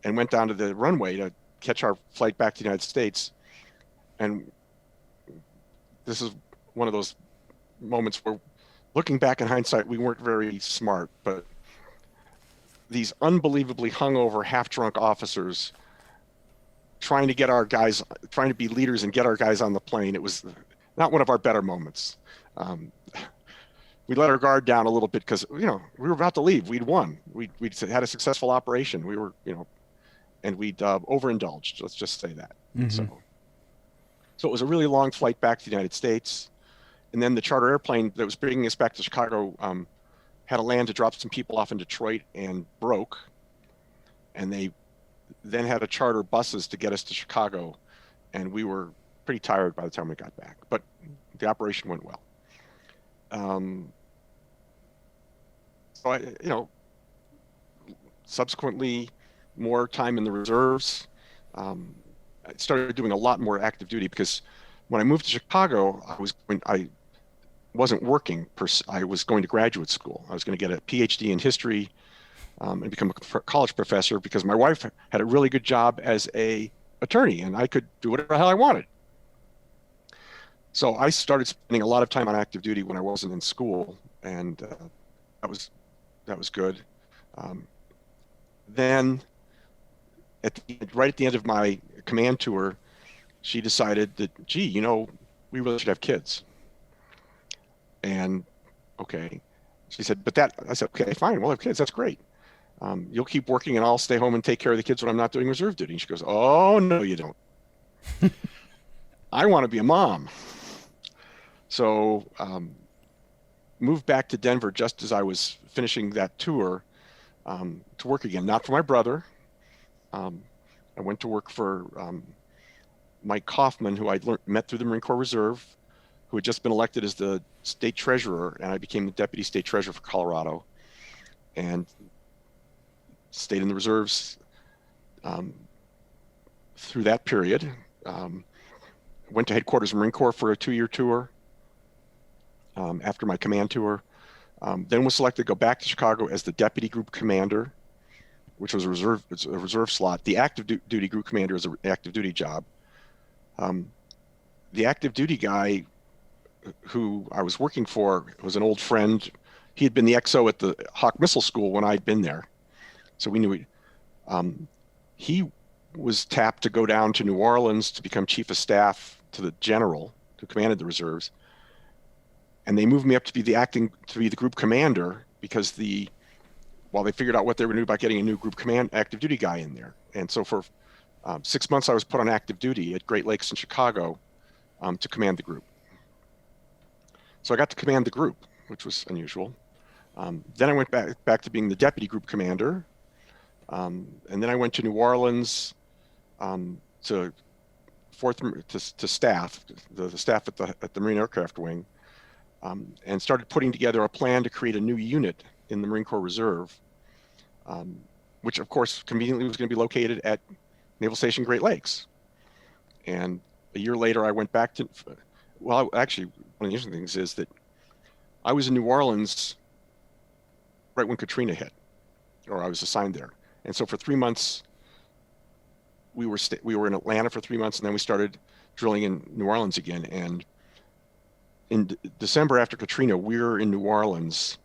and went down to the runway to catch our flight back to the United States. And this is one of those moments where, looking back in hindsight, we weren't very smart, but these unbelievably hungover, half-drunk officers trying to be leaders and get our guys on the plane. It was not one of our better moments. We let our guard down a little bit because, we were about to leave. We'd won. We'd had a successful operation. We were, and we'd overindulged. Let's just say that. Mm-hmm. So it was a really long flight back to the United States. And then the charter airplane that was bringing us back to Chicago had to land to drop some people off in Detroit and broke. And they then had to charter buses to get us to Chicago. And we were pretty tired by the time we got back. But the operation went well. So subsequently, more time in the reserves. I started doing a lot more active duty because when I moved to Chicago, I wasn't working. I was going to graduate school. I was going to get a PhD in history and become a college professor because my wife had a really good job as a attorney, and I could do whatever the hell I wanted. So I started spending a lot of time on active duty when I wasn't in school, and that was good. Then, right at the end of my command tour, she decided that, gee, we really should have kids. And okay, she said, I said, okay, fine, we'll have kids. That's great. You'll keep working, and I'll stay home and take care of the kids when I'm not doing reserve duty. And she goes, oh no, you don't. I want to be a mom. So moved back to Denver just as I was finishing that tour to work again, not for my brother. I went to work for Mike Coffman, who I'd met through the Marine Corps Reserve, who had just been elected as the state treasurer, and I became the deputy state treasurer for Colorado, and stayed in the reserves through that period. Went to headquarters Marine Corps for a 2-year tour after my command tour. Then was selected to go back to Chicago as the deputy group commander, which was a reserve slot. The active duty group commander is an active duty job. The active duty guy who I was working for was an old friend. He had been the XO at the Hawk Missile School when I'd been there. So we knew he was tapped to go down to New Orleans to become chief of staff to the general who commanded the reserves. And they moved me up to be the group commander because while they figured out what they were going to do about getting a new group active duty guy in there. And so for 6 months, I was put on active duty at Great Lakes in Chicago to command the group. So I got to command the group, which was unusual. Then I went back to being the deputy group commander. And then I went to New Orleans to staff, the staff at the Marine Aircraft Wing, and started putting together a plan to create a new unit in the Marine Corps Reserve, which of course conveniently was going to be located at Naval Station Great Lakes. And a year later, I went back to, actually, one of the interesting things is that I was in New Orleans right when Katrina hit, or I was assigned there. And so for 3 months, we were in Atlanta for 3 months, and then we started drilling in New Orleans again. And in December after Katrina, we're in New Orleans,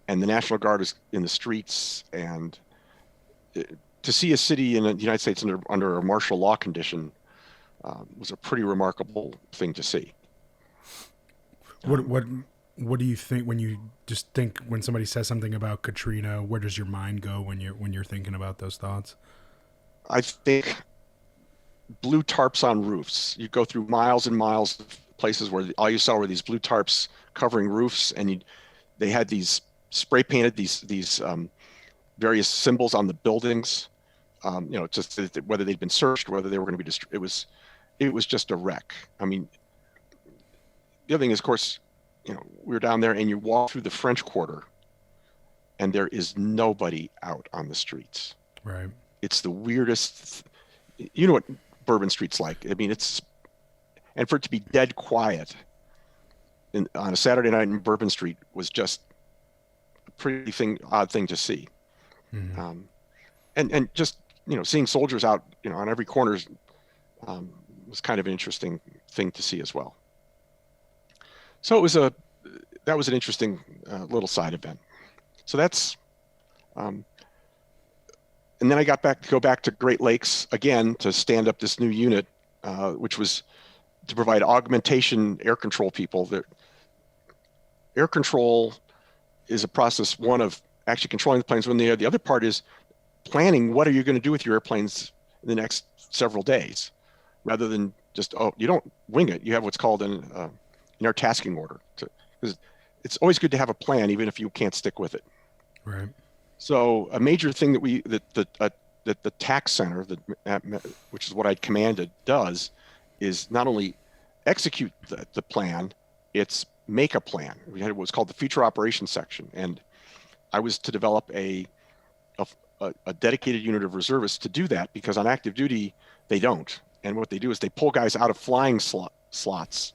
and the National Guard is in the streets. And to see a city in the United States under a martial law condition was a pretty remarkable thing to see. What What do you think when you just think when somebody says something about Katrina? Where does your mind go when you're thinking about those thoughts? I think blue tarps on roofs. You go through miles and miles of places where all you saw were these blue tarps covering roofs, and they had these spray painted these various symbols on the buildings. Just whether they'd been searched, whether they were going to be destroyed. It was just a wreck. I mean, the other thing is, of course, we were down there, and you walk through the French Quarter, and there is nobody out on the streets. Right. It's the weirdest. You know what Bourbon Street's like. I mean, and for it to be dead quiet on a Saturday night in Bourbon Street was just a pretty odd thing to see. Mm-hmm. And just seeing soldiers out on every corner was kind of an interesting thing to see as well. So that was an interesting little side event. So that's and then I go back to Great Lakes again to stand up this new unit, which was to provide augmentation air control people. Air control is a process, one of actually controlling the planes when they're the other part is planning what are you going to do with your airplanes in the next several days, rather than just, you don't wing it. You have what's called an air tasking order. Because it's always good to have a plan, even if you can't stick with it. Right. So a major thing that the TAC center, which is what I commanded, does is not only execute the plan, it's make a plan. We had what's called the Future Operations Section, and I was to develop a dedicated unit of reservists to do that, because on active duty they don't. And what they do is they pull guys out of flying slots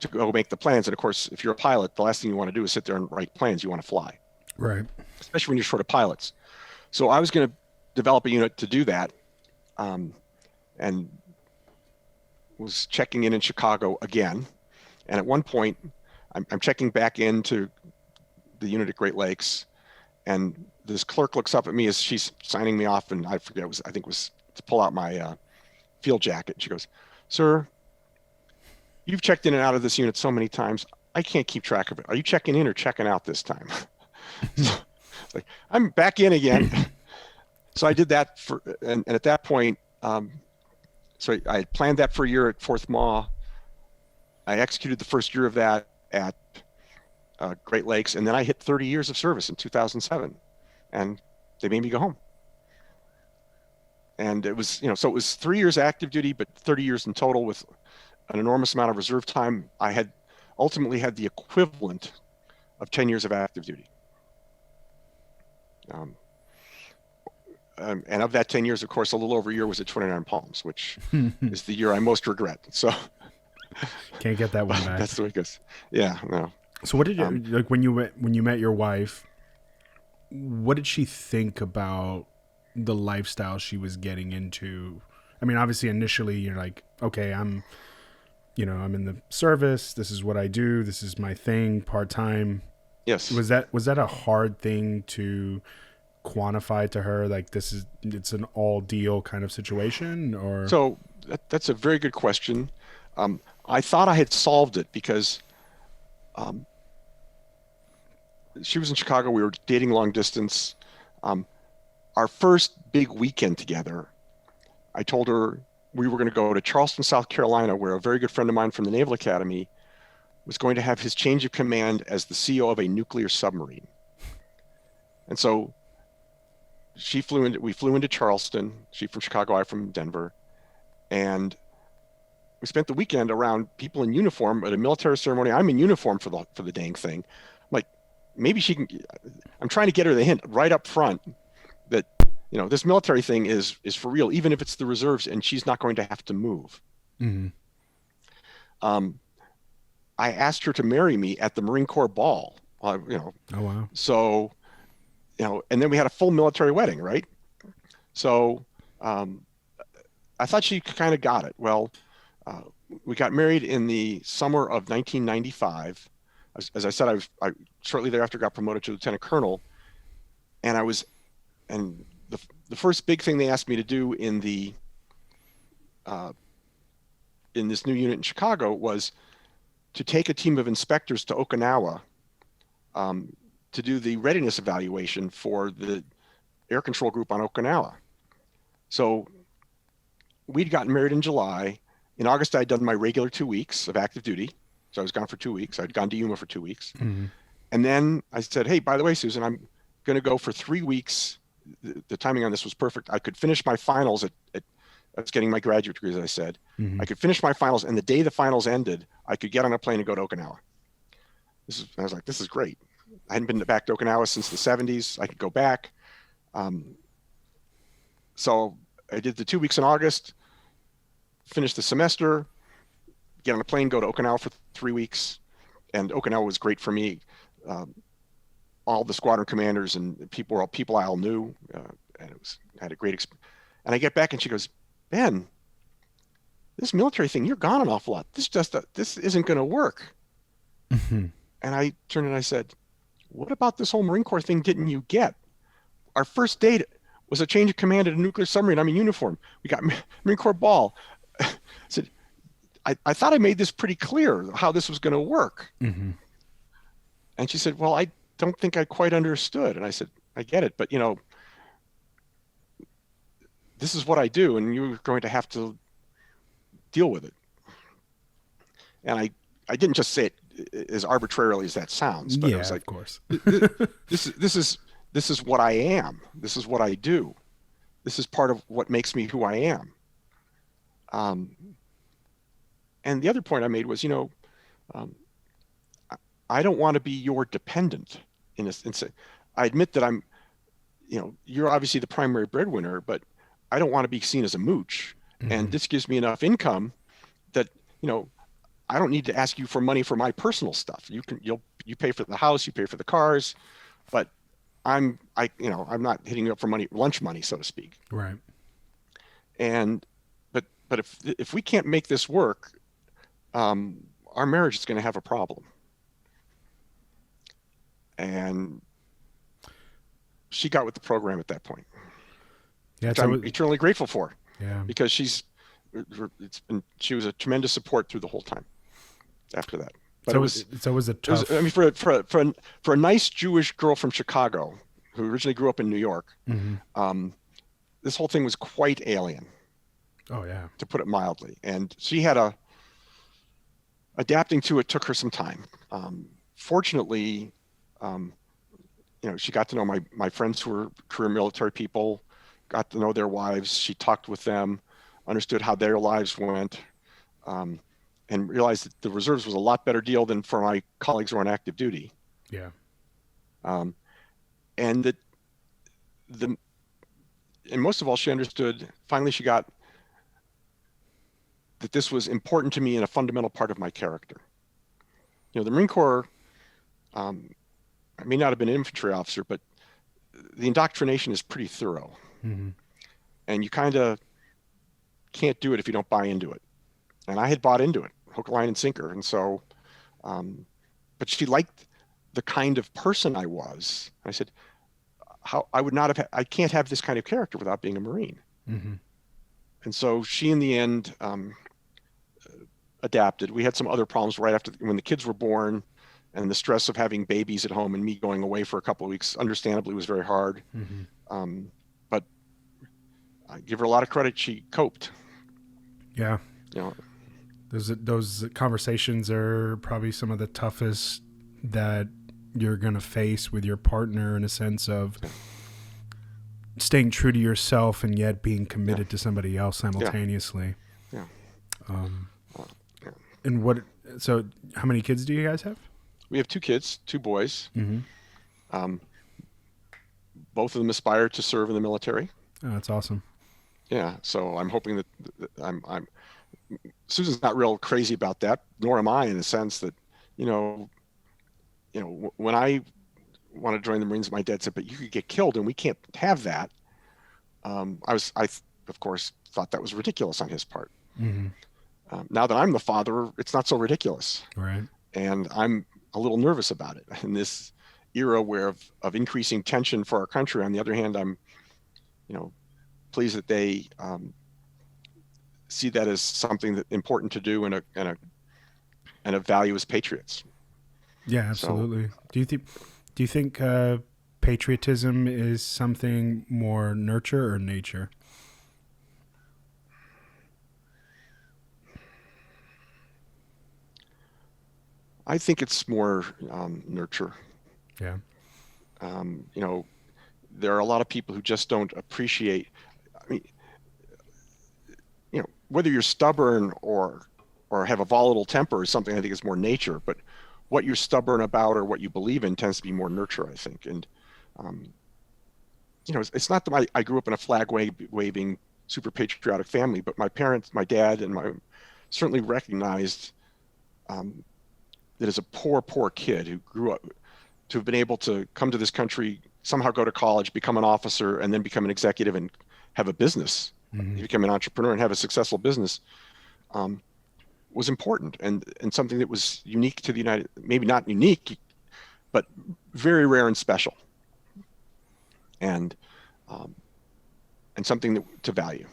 to go make the plans. And of course, if you're a pilot, the last thing you want to do is sit there and write plans. You want to fly. Right. Especially when you're short of pilots. So I was going to develop a unit to do that, and was checking in Chicago again. And at one point, I'm checking back into the unit at Great Lakes, and this clerk looks up at me as she's signing me off, and I think it was to pull out my field jacket. She goes, "Sir, you've checked in and out of this unit so many times, I can't keep track of it. Are you checking in or checking out this time?" So, like, I'm back in again. So I did that and at that point, so I had planned that for a year at Fourth Maw. I executed the first year of that at Great Lakes, and then I hit 30 years of service in 2007, and they made me go home. And it was, so it was 3 years active duty, but 30 years in total with an enormous amount of reserve time. I had ultimately had the equivalent of 10 years of active duty. And of that 10 years, of course, a little over a year was at 29 Palms, which is the year I most regret. So can't get that one back. That's the way it goes. Yeah, no. So what did you like when you met your wife? What did she think about the lifestyle she was getting into? I mean, obviously, initially you're like, okay, I'm in the service. This is what I do. This is my thing, part time. Yes. Was that a hard thing to quantify to her? Like, it's an all deal kind of situation, or? So that's a very good question. I thought I had solved it because she was in Chicago. We were dating long distance. Our first big weekend together, I told her we were going to go to Charleston, South Carolina, where a very good friend of mine from the Naval Academy was going to have his change of command as the CEO of a nuclear submarine. And so we flew into Charleston, she from Chicago, I from Denver. And we spent the weekend around people in uniform at a military ceremony. I'm in uniform for the dang thing. I'm like, maybe she can, I'm trying to get her the hint right up front that, this military thing is for real, even if it's the reserves and she's not going to have to move. Mm-hmm. I asked her to marry me at the Marine Corps ball, Oh, wow. So, and then we had a full military wedding, right? So I thought she kind of got it. Well, we got married in the summer of 1995. As I said, I shortly thereafter got promoted to lieutenant colonel, and the first big thing they asked me to do in this new unit in Chicago was to take a team of inspectors to Okinawa to do the readiness evaluation for the air control group on Okinawa. So we'd gotten married in July. In August, I'd done my regular 2 weeks of active duty. So I was gone for 2 weeks. I'd gone to Yuma for 2 weeks. Mm-hmm. And then I said, hey, by the way, Susan, I'm going to go for 3 weeks. The timing on this was perfect. I could finish my finals I was getting my graduate degree, as I said. Mm-hmm. I could finish my finals, and the day the finals ended, I could get on a plane and go to Okinawa. I was like, this is great. I hadn't been back to Okinawa since the 70s. I could go back. So I did the 2 weeks in August, finished the semester, get on a plane, go to Okinawa for 3 weeks. And Okinawa was great for me. All the squadron commanders and people were all people I all knew. And I had a great experience. And I get back and she goes, Ben, this military thing, you're gone an awful lot. This isn't going to work. Mm-hmm. And I turned and I said, what about this whole Marine Corps thing didn't you get? Our first date was a change of command at a nuclear submarine. I'm in uniform. We got Marine Corps ball. I said, I thought I made this pretty clear how this was going to work. Mm-hmm. And she said, well, I don't think I quite understood. And I said, I get it, but this is what I do, and you're going to have to deal with it. And I didn't just say it as arbitrarily as that sounds, but I was like, of course. this is what I am. This is what I do. This is part of what makes me who I am. And the other point I made was, I don't want to be your dependent. I admit that I'm, you're obviously the primary breadwinner, but I don't want to be seen as a mooch. Mm-hmm. And this gives me enough income that, I don't need to ask you for money for my personal stuff. You pay for the house, you pay for the cars, but I'm not hitting you up for money, lunch money, so to speak. Right. But if we can't make this work, our marriage is going to have a problem. And she got with the program at that point. Yeah, which I'm eternally grateful for. Yeah. Because she was a tremendous support through the whole time after that. But it was a tough. For a nice Jewish girl from Chicago who originally grew up in New York, mm-hmm. This whole thing was quite alien. Oh yeah. To put it mildly. And she had adapting to it took her some time. Fortunately, she got to know my friends who were career military people, got to know their wives. She talked with them, understood how their lives went, and realized that the reserves was a lot better deal than for my colleagues who are on active duty. Yeah. And and most of all, she understood, finally she got that this was important to me and a fundamental part of my character. The Marine Corps, I may not have been an infantry officer, but the indoctrination is pretty thorough. Mm-hmm. And you kind of can't do it if you don't buy into it. And I had bought into it, hook, line, and sinker. And so, but she liked the kind of person I was. I said, I can't have this kind of character without being a Marine. Mm-hmm. And so she, in the end, adapted. We had some other problems right after when the kids were born, and the stress of having babies at home and me going away for a couple of weeks, understandably, was very hard. Mm-hmm. But I give her a lot of credit. She coped. Yeah. Those conversations are probably some of the toughest that you're going to face with your partner, in a sense of staying true to yourself and yet being committed to somebody else simultaneously. Yeah. And so how many kids do you guys have? We have 2 kids, 2 boys. Mm-hmm. Both of them aspire to serve in the military. Oh, that's awesome. Yeah. So I'm hoping that I'm Susan's not real crazy about that, nor am I, in the sense that, when I wanted to join the Marines, my dad said, but you could get killed and we can't have that. I of course thought that was ridiculous on his part. Mm-hmm. Now that I'm the father, it's not so ridiculous. Right. And I'm a little nervous about it in this era of increasing tension for our country. On the other hand, I'm, pleased that they see that as something that important to do and a and of value as patriots. Yeah, absolutely. Do you think patriotism is something more nurture or nature? I think it's more nurture. Yeah. You know, there are a lot of people who just don't appreciate. I mean, you know, whether you're stubborn or have a volatile temper is something I think is more nature. But what you're stubborn about or what you believe in tends to be more nurture, I think. And you know, it's not that I grew up in a flag waving, super patriotic family, but my parents, my dad, and my certainly recognized that as a poor kid who grew up to have been able to come to this country, somehow go to college, become an officer, and then become an executive and have a business, become an entrepreneur and have a successful business, was important and something that was unique to the United, maybe not unique, but very rare and special, and something to value.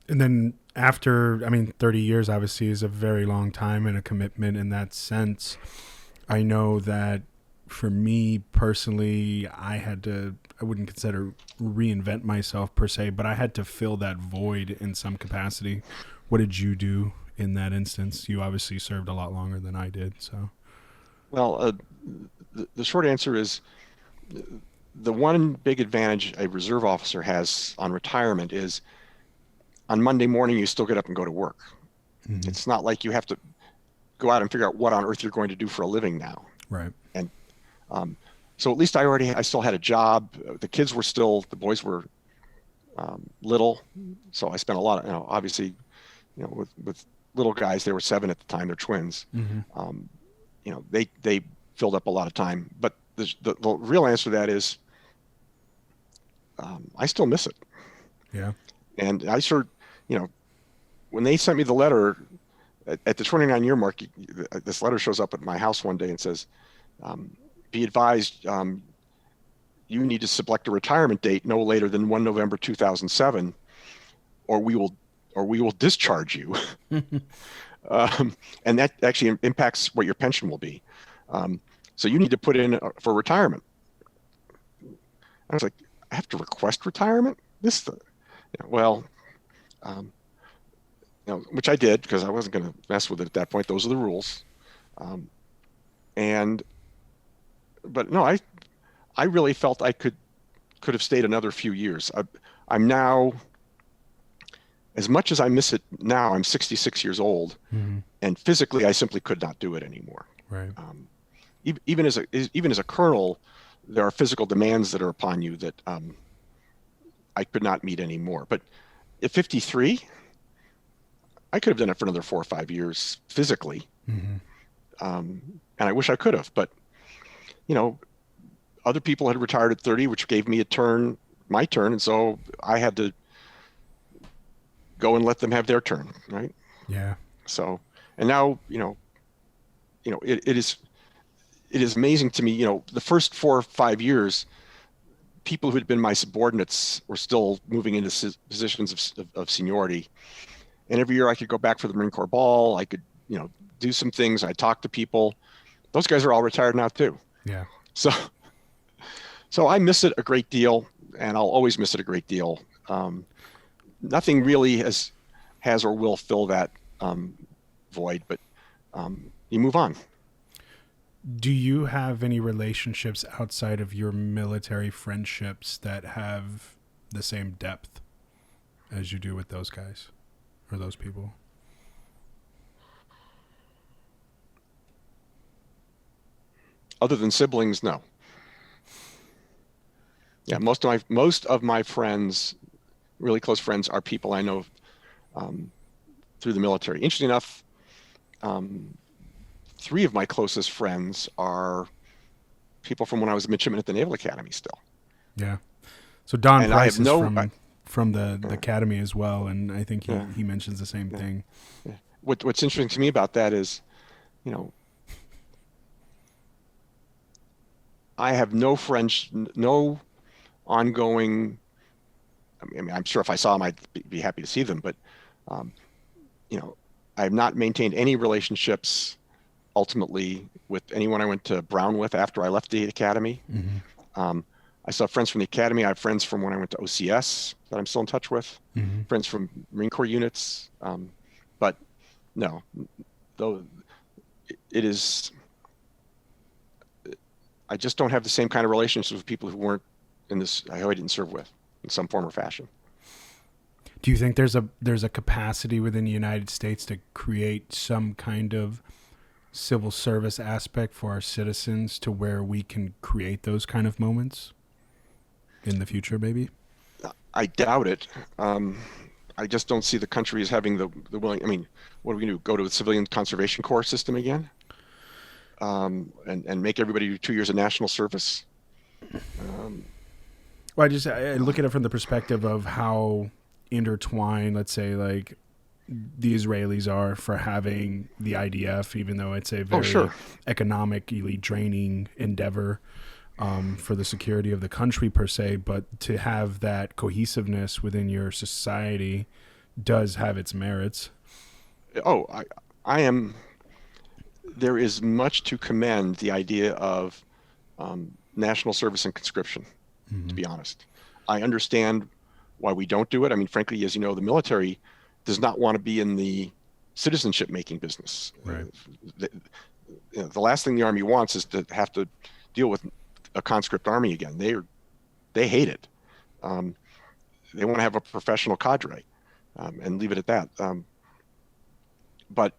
And then after, I mean, 30 years obviously is a very long time and a commitment in that sense. I know that for me personally, I wouldn't consider reinvent myself per se, but I had to fill that void in some capacity. What did you do in that instance? You obviously served a lot longer than I did, so. Well, the short answer is the one big advantage a reserve officer has on retirement is on Monday morning, you still get up and go to work. Mm-hmm. It's not like you have to go out and figure out what on earth you're going to do for a living now. Right. And so at least I still had a job. The boys were little. So I spent a lot of, obviously, with little guys, they were 7 at the time, they're twins. Mm-hmm. They filled up a lot of time, but the real answer to that is I still miss it. Yeah. And I when they sent me the letter at the 29-year mark, this letter shows up at my house one day and says, be advised, you need to select a retirement date no later than 1 November 2007, or we will discharge you. And that actually impacts what your pension will be. So you need to put in for retirement. I was like, I have to request retirement? Which I did because I wasn't going to mess with it at that point. Those are the rules. But no, I really felt I could have stayed another few years. I'm now, as much as I miss it now, I'm 66 years old, mm-hmm. and physically I simply could not do it anymore. Right. Even as a colonel, there are physical demands that are upon you that I could not meet anymore. But at 53, I could have done it for another 4 or 5 years physically, mm-hmm. And I wish I could have. But other people had retired at 30, which gave me my turn, and so I had to go and let them have their turn, right? Yeah. So, and now it is amazing to me. The first 4 or 5 years, people who had been my subordinates were still moving into positions of seniority. And every year I could go back for the Marine Corps ball. I could, do some things. I talk to people. Those guys are all retired now too. Yeah. So I miss it a great deal, and I'll always miss it a great deal. Nothing really has or will fill that void, but you move on. Do you have any relationships outside of your military friendships that have the same depth as you do with those guys or those people? Other than siblings, no. Yeah, most of my friends, really close friends, are people I know through the military. Interesting enough, 3 of my closest friends are people from when I was a midshipman at the Naval Academy still. Yeah. So Don Price is from the Academy as well, and I think he mentions the same thing. Yeah. What's interesting to me about that is, I have no friends, no ongoing. I mean, I'm sure if I saw them, I'd be happy to see them. But, I have not maintained any relationships ultimately with anyone I went to Brown with after I left the academy. I still have friends from the academy. I have friends from when I went to OCS that I'm still in touch with, friends from Marine Corps units. But no, though it is, I just don't have the same kind of relationships with people who weren't in this, who I didn't serve with in some form or fashion. Do you think there's a capacity within the United States to create some kind of civil service aspect for our citizens to where we can create those kind of moments in the future, maybe? I doubt it. I just don't see the country as having the willing. I mean, what are we going to do? Go to the civilian conservation corps system again, and make everybody do 2 years of national service? Well, I look at it from the perspective of how intertwined, let's say, like the Israelis are for having the IDF, even though it's a very economically draining endeavor for the security of the country per se, but to have that cohesiveness within your society does have its merits. Oh, I am. There is much to commend the idea of national service and conscription, to be honest. I understand why we don't do it. I mean, frankly, as you know, the military does not want to be in the citizenship making business. Right. The last thing the Army wants is to have to deal with a conscript army again. They hate it. They want to have a professional cadre, and leave it at that. But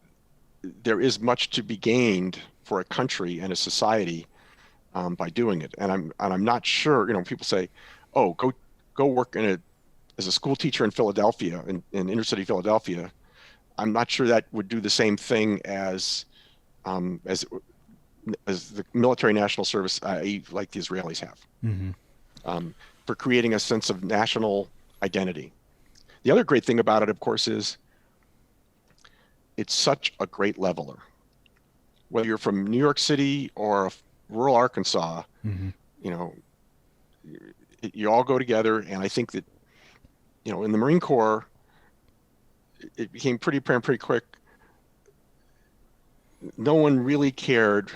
there is much to be gained for a country and a society by doing it. And I'm not sure. People say, "Oh, go work as a school teacher in Philadelphia, in inner city Philadelphia." I'm not sure that would do the same thing as the military national service, like the Israelis have, for creating a sense of national identity. The other great thing about it, of course, is it's such a great leveler. Whether you're from New York City or rural Arkansas, you all go together. And I think that, in the Marine Corps, it became pretty apparent pretty quick. No one really cared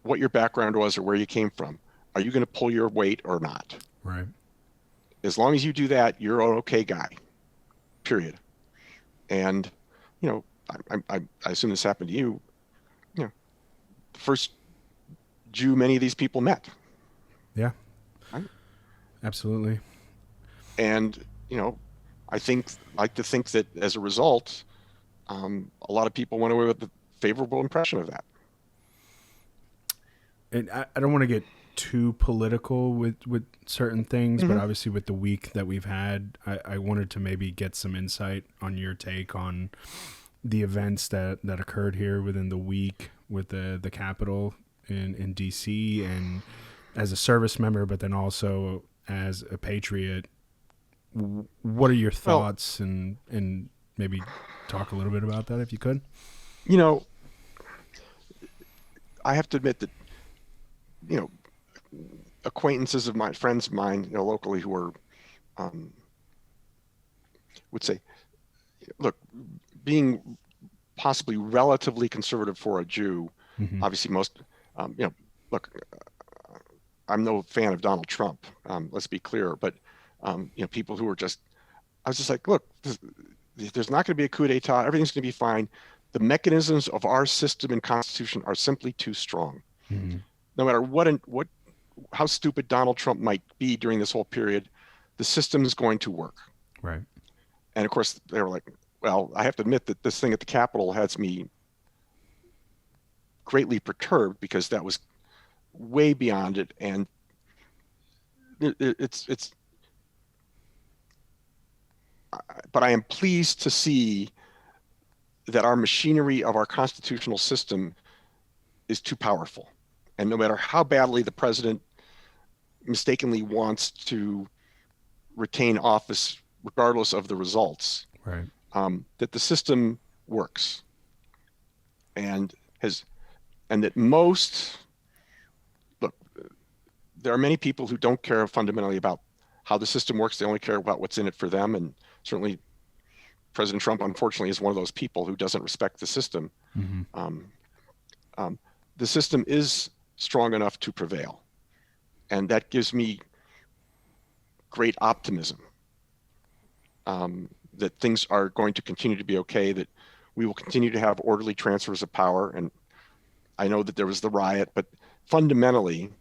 what your background was or where you came from. Are you going to pull your weight or not? Right. As long as you do that, you're an okay guy, period. And, I assume this happened to you, the first Jew many of these people met. Yeah, right? Absolutely. And, I like to think that as a result, a lot of people went away with a favorable impression of that. And I don't want to get too political with certain things, but obviously with the week that we've had, I wanted to maybe get some insight on your take on the events that occurred here within the week with the Capitol in D.C. and as a service member, but then also as a patriot. What are your thoughts, and maybe talk a little bit about that if you could? I have to admit that, acquaintances of mine, friends of mine, locally who are, would say, look, being possibly relatively conservative for a Jew, obviously most, look, I'm no fan of Donald Trump. Let's be clear, but people who are I was just like, look, there's not going to be a coup d'etat. Everything's going to be fine. The mechanisms of our system and constitution are simply too strong. No matter how stupid Donald Trump might be during this whole period, the system is going to work. Right. And of course, they were like, well, I have to admit that this thing at the Capitol has me greatly perturbed because that was way beyond it. And but I am pleased to see that our machinery of our constitutional system is too powerful. And no matter how badly the president mistakenly wants to retain office, regardless of the results, right, that the system works, and that most, look, there are many people who don't care fundamentally about how the system works. They only care about what's in it for them. And certainly President Trump, unfortunately, is one of those people who doesn't respect the system. The system is strong enough to prevail. And that gives me great optimism that things are going to continue to be okay, that we will continue to have orderly transfers of power. And I know that there was the riot, but fundamentally,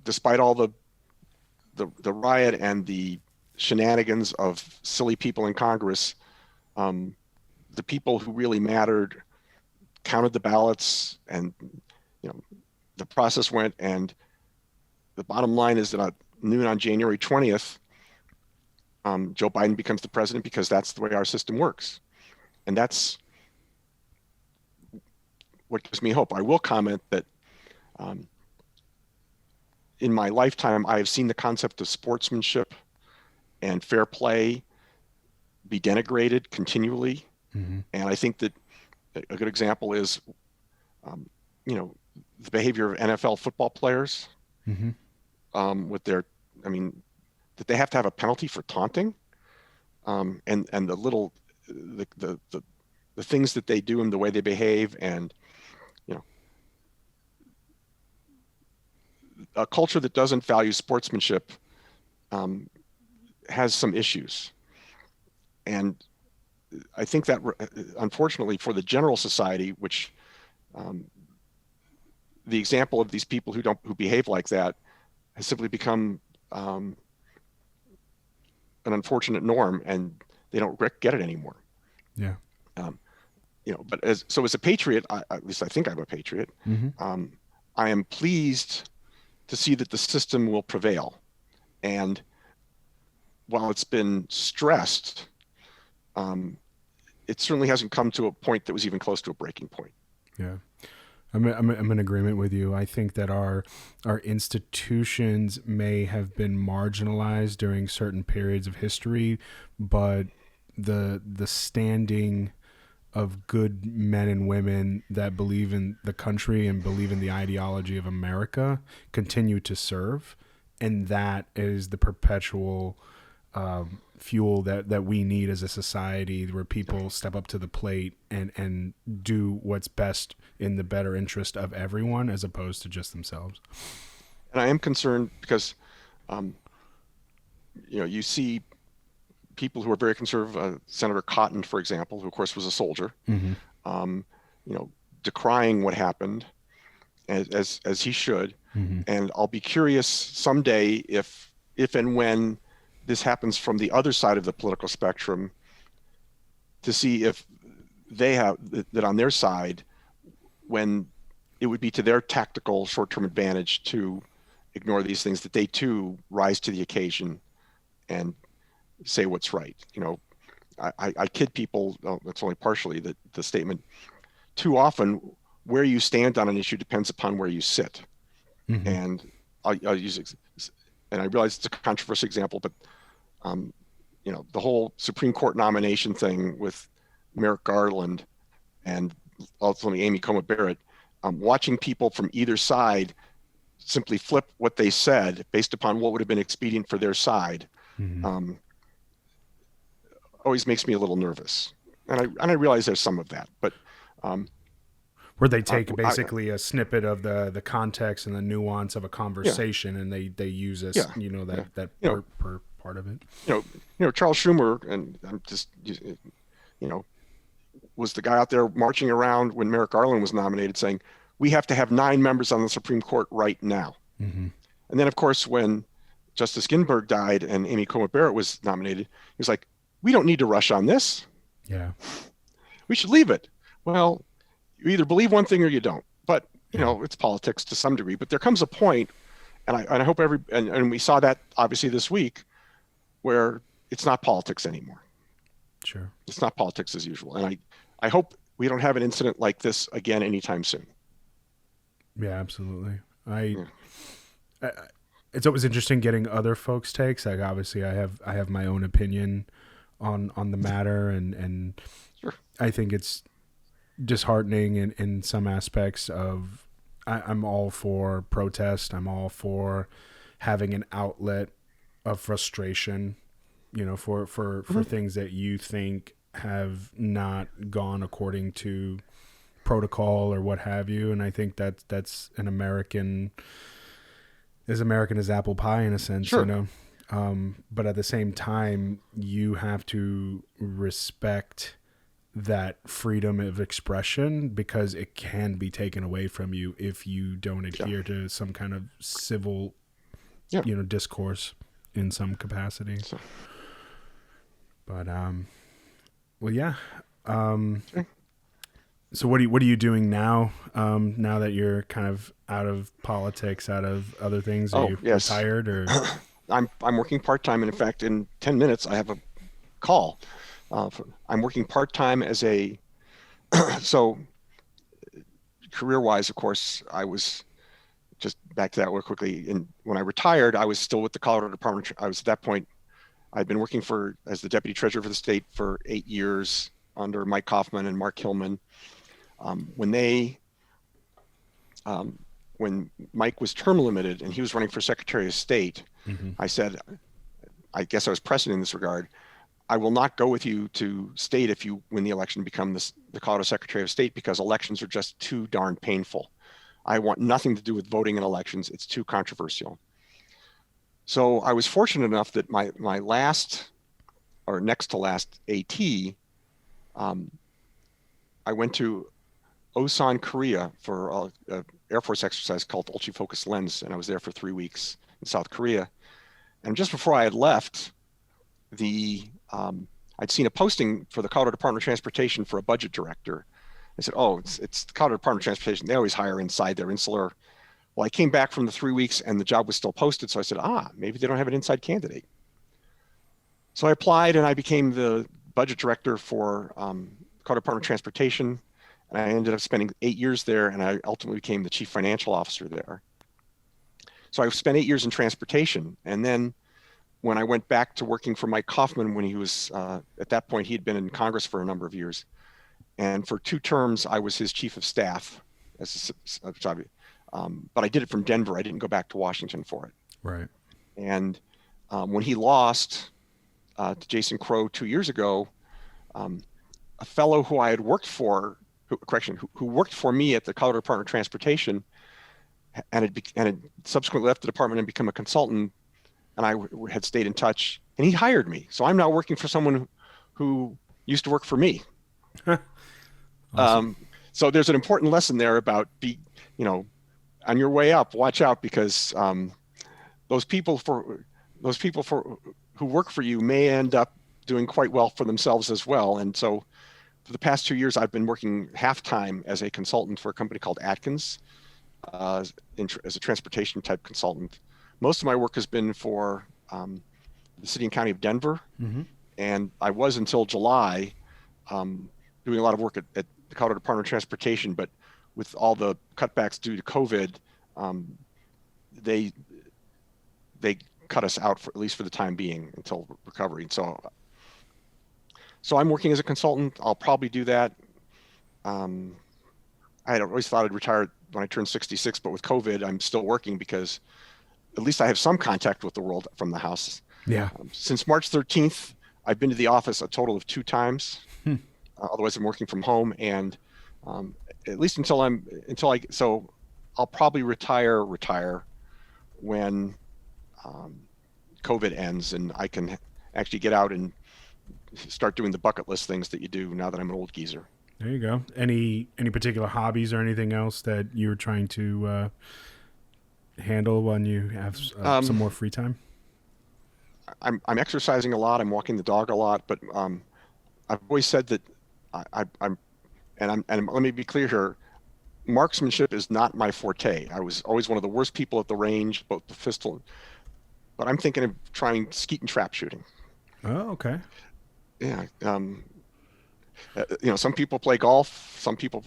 despite all the riot and the shenanigans of silly people in Congress, the people who really mattered counted the ballots, and the process went. And the bottom line is that at noon on January 20th, Joe Biden becomes the president, because that's the way our system works. And that's what gives me hope. I will comment that in my lifetime, I have seen the concept of sportsmanship and fair play be denigrated continually. And I think that a good example is, the behavior of NFL football players with their, that they have to have a penalty for taunting, and the things that they do and the way they behave, and a culture that doesn't value sportsmanship has some issues. And I think that, unfortunately, for the general society, which the example of these people who behave like that has simply become an unfortunate norm, and they don't get it anymore. Yeah. But as a patriot, at least I think I'm a patriot. I am pleased to see that the system will prevail. And while it's been stressed, it certainly hasn't come to a point that was even close to a breaking point. Yeah. I'm in agreement with you. I think that our institutions may have been marginalized during certain periods of history, but the standing of good men and women that believe in the country and believe in the ideology of America continue to serve, and that is the perpetual fuel that we need as a society, where people step up to the plate and do what's best in the better interest of everyone, as opposed to just themselves. And I am concerned because, you see people who are very conservative, Senator Cotton, for example, who of course was a soldier, decrying what happened, as he should. And I'll be curious someday if and when this happens from the other side of the political spectrum, to see if they have that on their side, when it would be to their tactical short-term advantage to ignore these things, that they too rise to the occasion and say what's right. I kid people, that's only partially, that the statement, too often where you stand on an issue depends upon where you sit. And I'll use, and I realize it's a controversial example, but the whole Supreme Court nomination thing with Merrick Garland and ultimately Amy Coney Barrett, watching people from either side simply flip what they said based upon what would have been expedient for their side, always makes me a little nervous. And I realize there's some of that, but where they take basically a snippet of the context and the nuance of a conversation, and they use this, that per part of it. Charles Schumer, and I'm just, was the guy out there marching around when Merrick Garland was nominated, saying, "We have to have 9 members on the Supreme Court right now." And then, of course, when Justice Ginsburg died and Amy Coney Barrett was nominated, he was like, "We don't need to rush on this. Yeah, we should leave it." Well, you either believe one thing or you don't. But it's politics to some degree. But there comes a point, and I hope and we saw that obviously this week, where it's not politics anymore. Sure, it's not politics as usual. And I hope we don't have an incident like this again anytime soon. Yeah, absolutely. It's always interesting getting other folks' takes. Like, obviously, I have my own opinion on the matter, and sure. I think it's disheartening in some aspects of. I'm all for protest. I'm all for having an outlet of frustration, for things that you think have not gone according to protocol or what have you. And I think that's as American as apple pie in a sense, Sure. But at the same time, you have to respect that freedom of expression, because it can be taken away from you if you don't adhere to some kind of civil, discourse in some capacity. But, well, yeah. So what are you doing now? Now that you're kind of out of politics, out of other things, are you retired or? I'm working part-time, and in fact, in 10 minutes, I have a call. I'm working part-time as so career-wise, of course, I was just back to that real quickly. And when I retired, I was still with the Colorado Department. I was at that point, I'd been working as the deputy treasurer for the state for 8 years under Mike Coffman and Mark Hillman. When Mike was term limited and he was running for Secretary of State, I said, I guess I was pressing in this regard, I will not go with you to state if you win the election and become the Colorado Secretary of State, because elections are just too darn painful. I want nothing to do with voting in elections. It's too controversial. So I was fortunate enough that my last, or next to last AT, I went to Osan, Korea for an Air Force exercise called Ultra-Focus Lens, and I was there for 3 weeks in South Korea. And just before I had left, I'd seen a posting for the Colorado Department of Transportation for a budget director. I said, oh, it's the Colorado Department of Transportation. They always hire inside their insular. Well, I came back from the 3 weeks and the job was still posted. So I said, maybe they don't have an inside candidate. So I applied and I became the budget director for Colorado Department of Transportation. And I ended up spending 8 years there, and I ultimately became the chief financial officer there. So I spent 8 years in transportation. And then when I went back to working for Mike Coffman, when he was, at that point, he had been in Congress for a number of years. And for 2 terms, I was his chief of staff. But I did it from Denver. I didn't go back to Washington for it. Right. And when he lost to Jason Crow 2 years ago, a fellow who I had worked for, who worked for me at the Colorado Department of Transportation, and had subsequently left the department and become a consultant, and I had stayed in touch, and he hired me. So I'm now working for someone who used to work for me. Awesome. So there's an important lesson there about on your way up, watch out, because those people who work for you may end up doing quite well for themselves as well. And so for the past 2 years, I've been working half-time as a consultant for a company called Atkins, as a transportation type consultant. Most of my work has been for the city and county of Denver. Mm-hmm. And I was until July doing a lot of work at the Colorado Department of Transportation, but with all the cutbacks due to COVID, they cut us out at least for the time being until recovery. And so I'm working as a consultant. I'll probably do that. I had always thought I'd retire when I turned 66, but with COVID, I'm still working because at least I have some contact with the world from the house. Yeah. Since March 13th, I've been to the office a total of 2 times. Otherwise, I'm working from home, and at least so I'll probably retire when COVID ends, and I can actually get out and start doing the bucket list things that you do now that I'm an old geezer. There you go. Any particular hobbies or anything else that you're trying to handle when you have some more free time? I'm exercising a lot. I'm walking the dog a lot, but I've always said that I'm let me be clear here. Marksmanship is not my forte. I was always one of the worst people at the range, both the pistol, but I'm thinking of trying skeet and trap shooting. Oh, okay. Yeah. Some people play golf. Some people,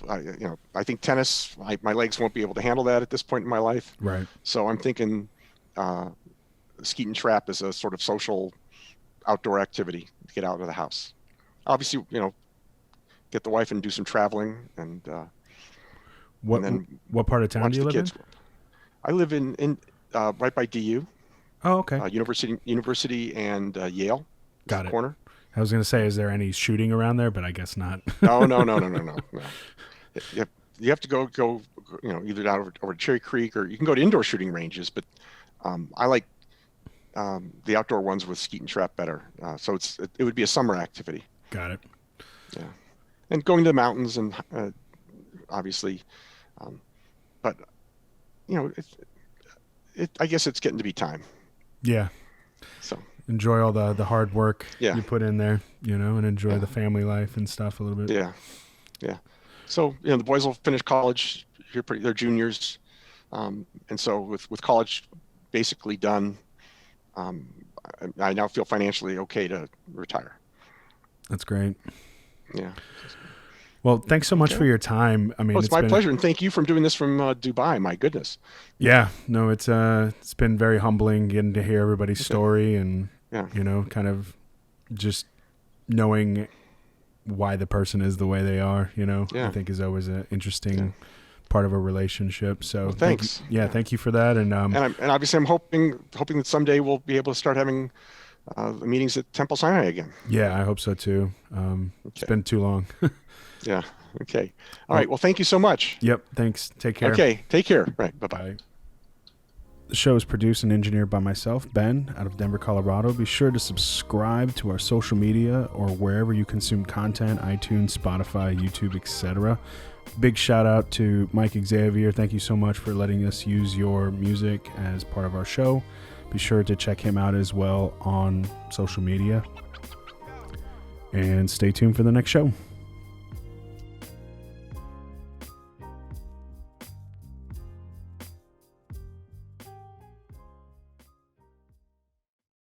I think tennis, my legs won't be able to handle that at this point in my life. Right. So I'm thinking skeet and trap is a sort of social outdoor activity to get out of the house. Obviously, get the wife and do some traveling, and what part of town do you live in? I live in right by DU. Oh, okay. University and Yale. Got it. corner. I was going to say, is there any shooting around there? But I guess not. No. You have to go, either down over Cherry Creek, or you can go to indoor shooting ranges. But I like the outdoor ones with skeet and trap better. So it would be a summer activity. Got it. Yeah, and going to the mountains and obviously, but I guess it's getting to be time. Yeah. So enjoy all the hard work you put in there, and enjoy the family life and stuff a little bit. Yeah. So the boys will finish college here. They're juniors, and so with college basically done, I now feel financially okay to retire. That's great. Yeah. Well, thanks so much for your time. I mean, it's my pleasure, and thank you for doing this from Dubai. My goodness. Yeah, no, it's been very humbling getting to hear everybody's story and kind of just knowing why the person is the way they are. I think is always an interesting part of a relationship. So thanks. Thank you for that. And obviously I'm hoping that someday we'll be able to start having meetings at Temple Sinai again. Yeah, I hope so too. It's been too long. Yeah. Okay. All right. Well, thank you so much. Yep. Thanks. Take care. Okay. Take care. Right. Bye-bye. Bye. The show is produced and engineered by myself, Ben, out of Denver, Colorado. Be sure to subscribe to our social media or wherever you consume content, iTunes, Spotify, YouTube, etc. Big shout out to Mike Xavier. Thank you so much for letting us use your music as part of our show. Be sure to check him out as well on social media. And stay tuned for the next show.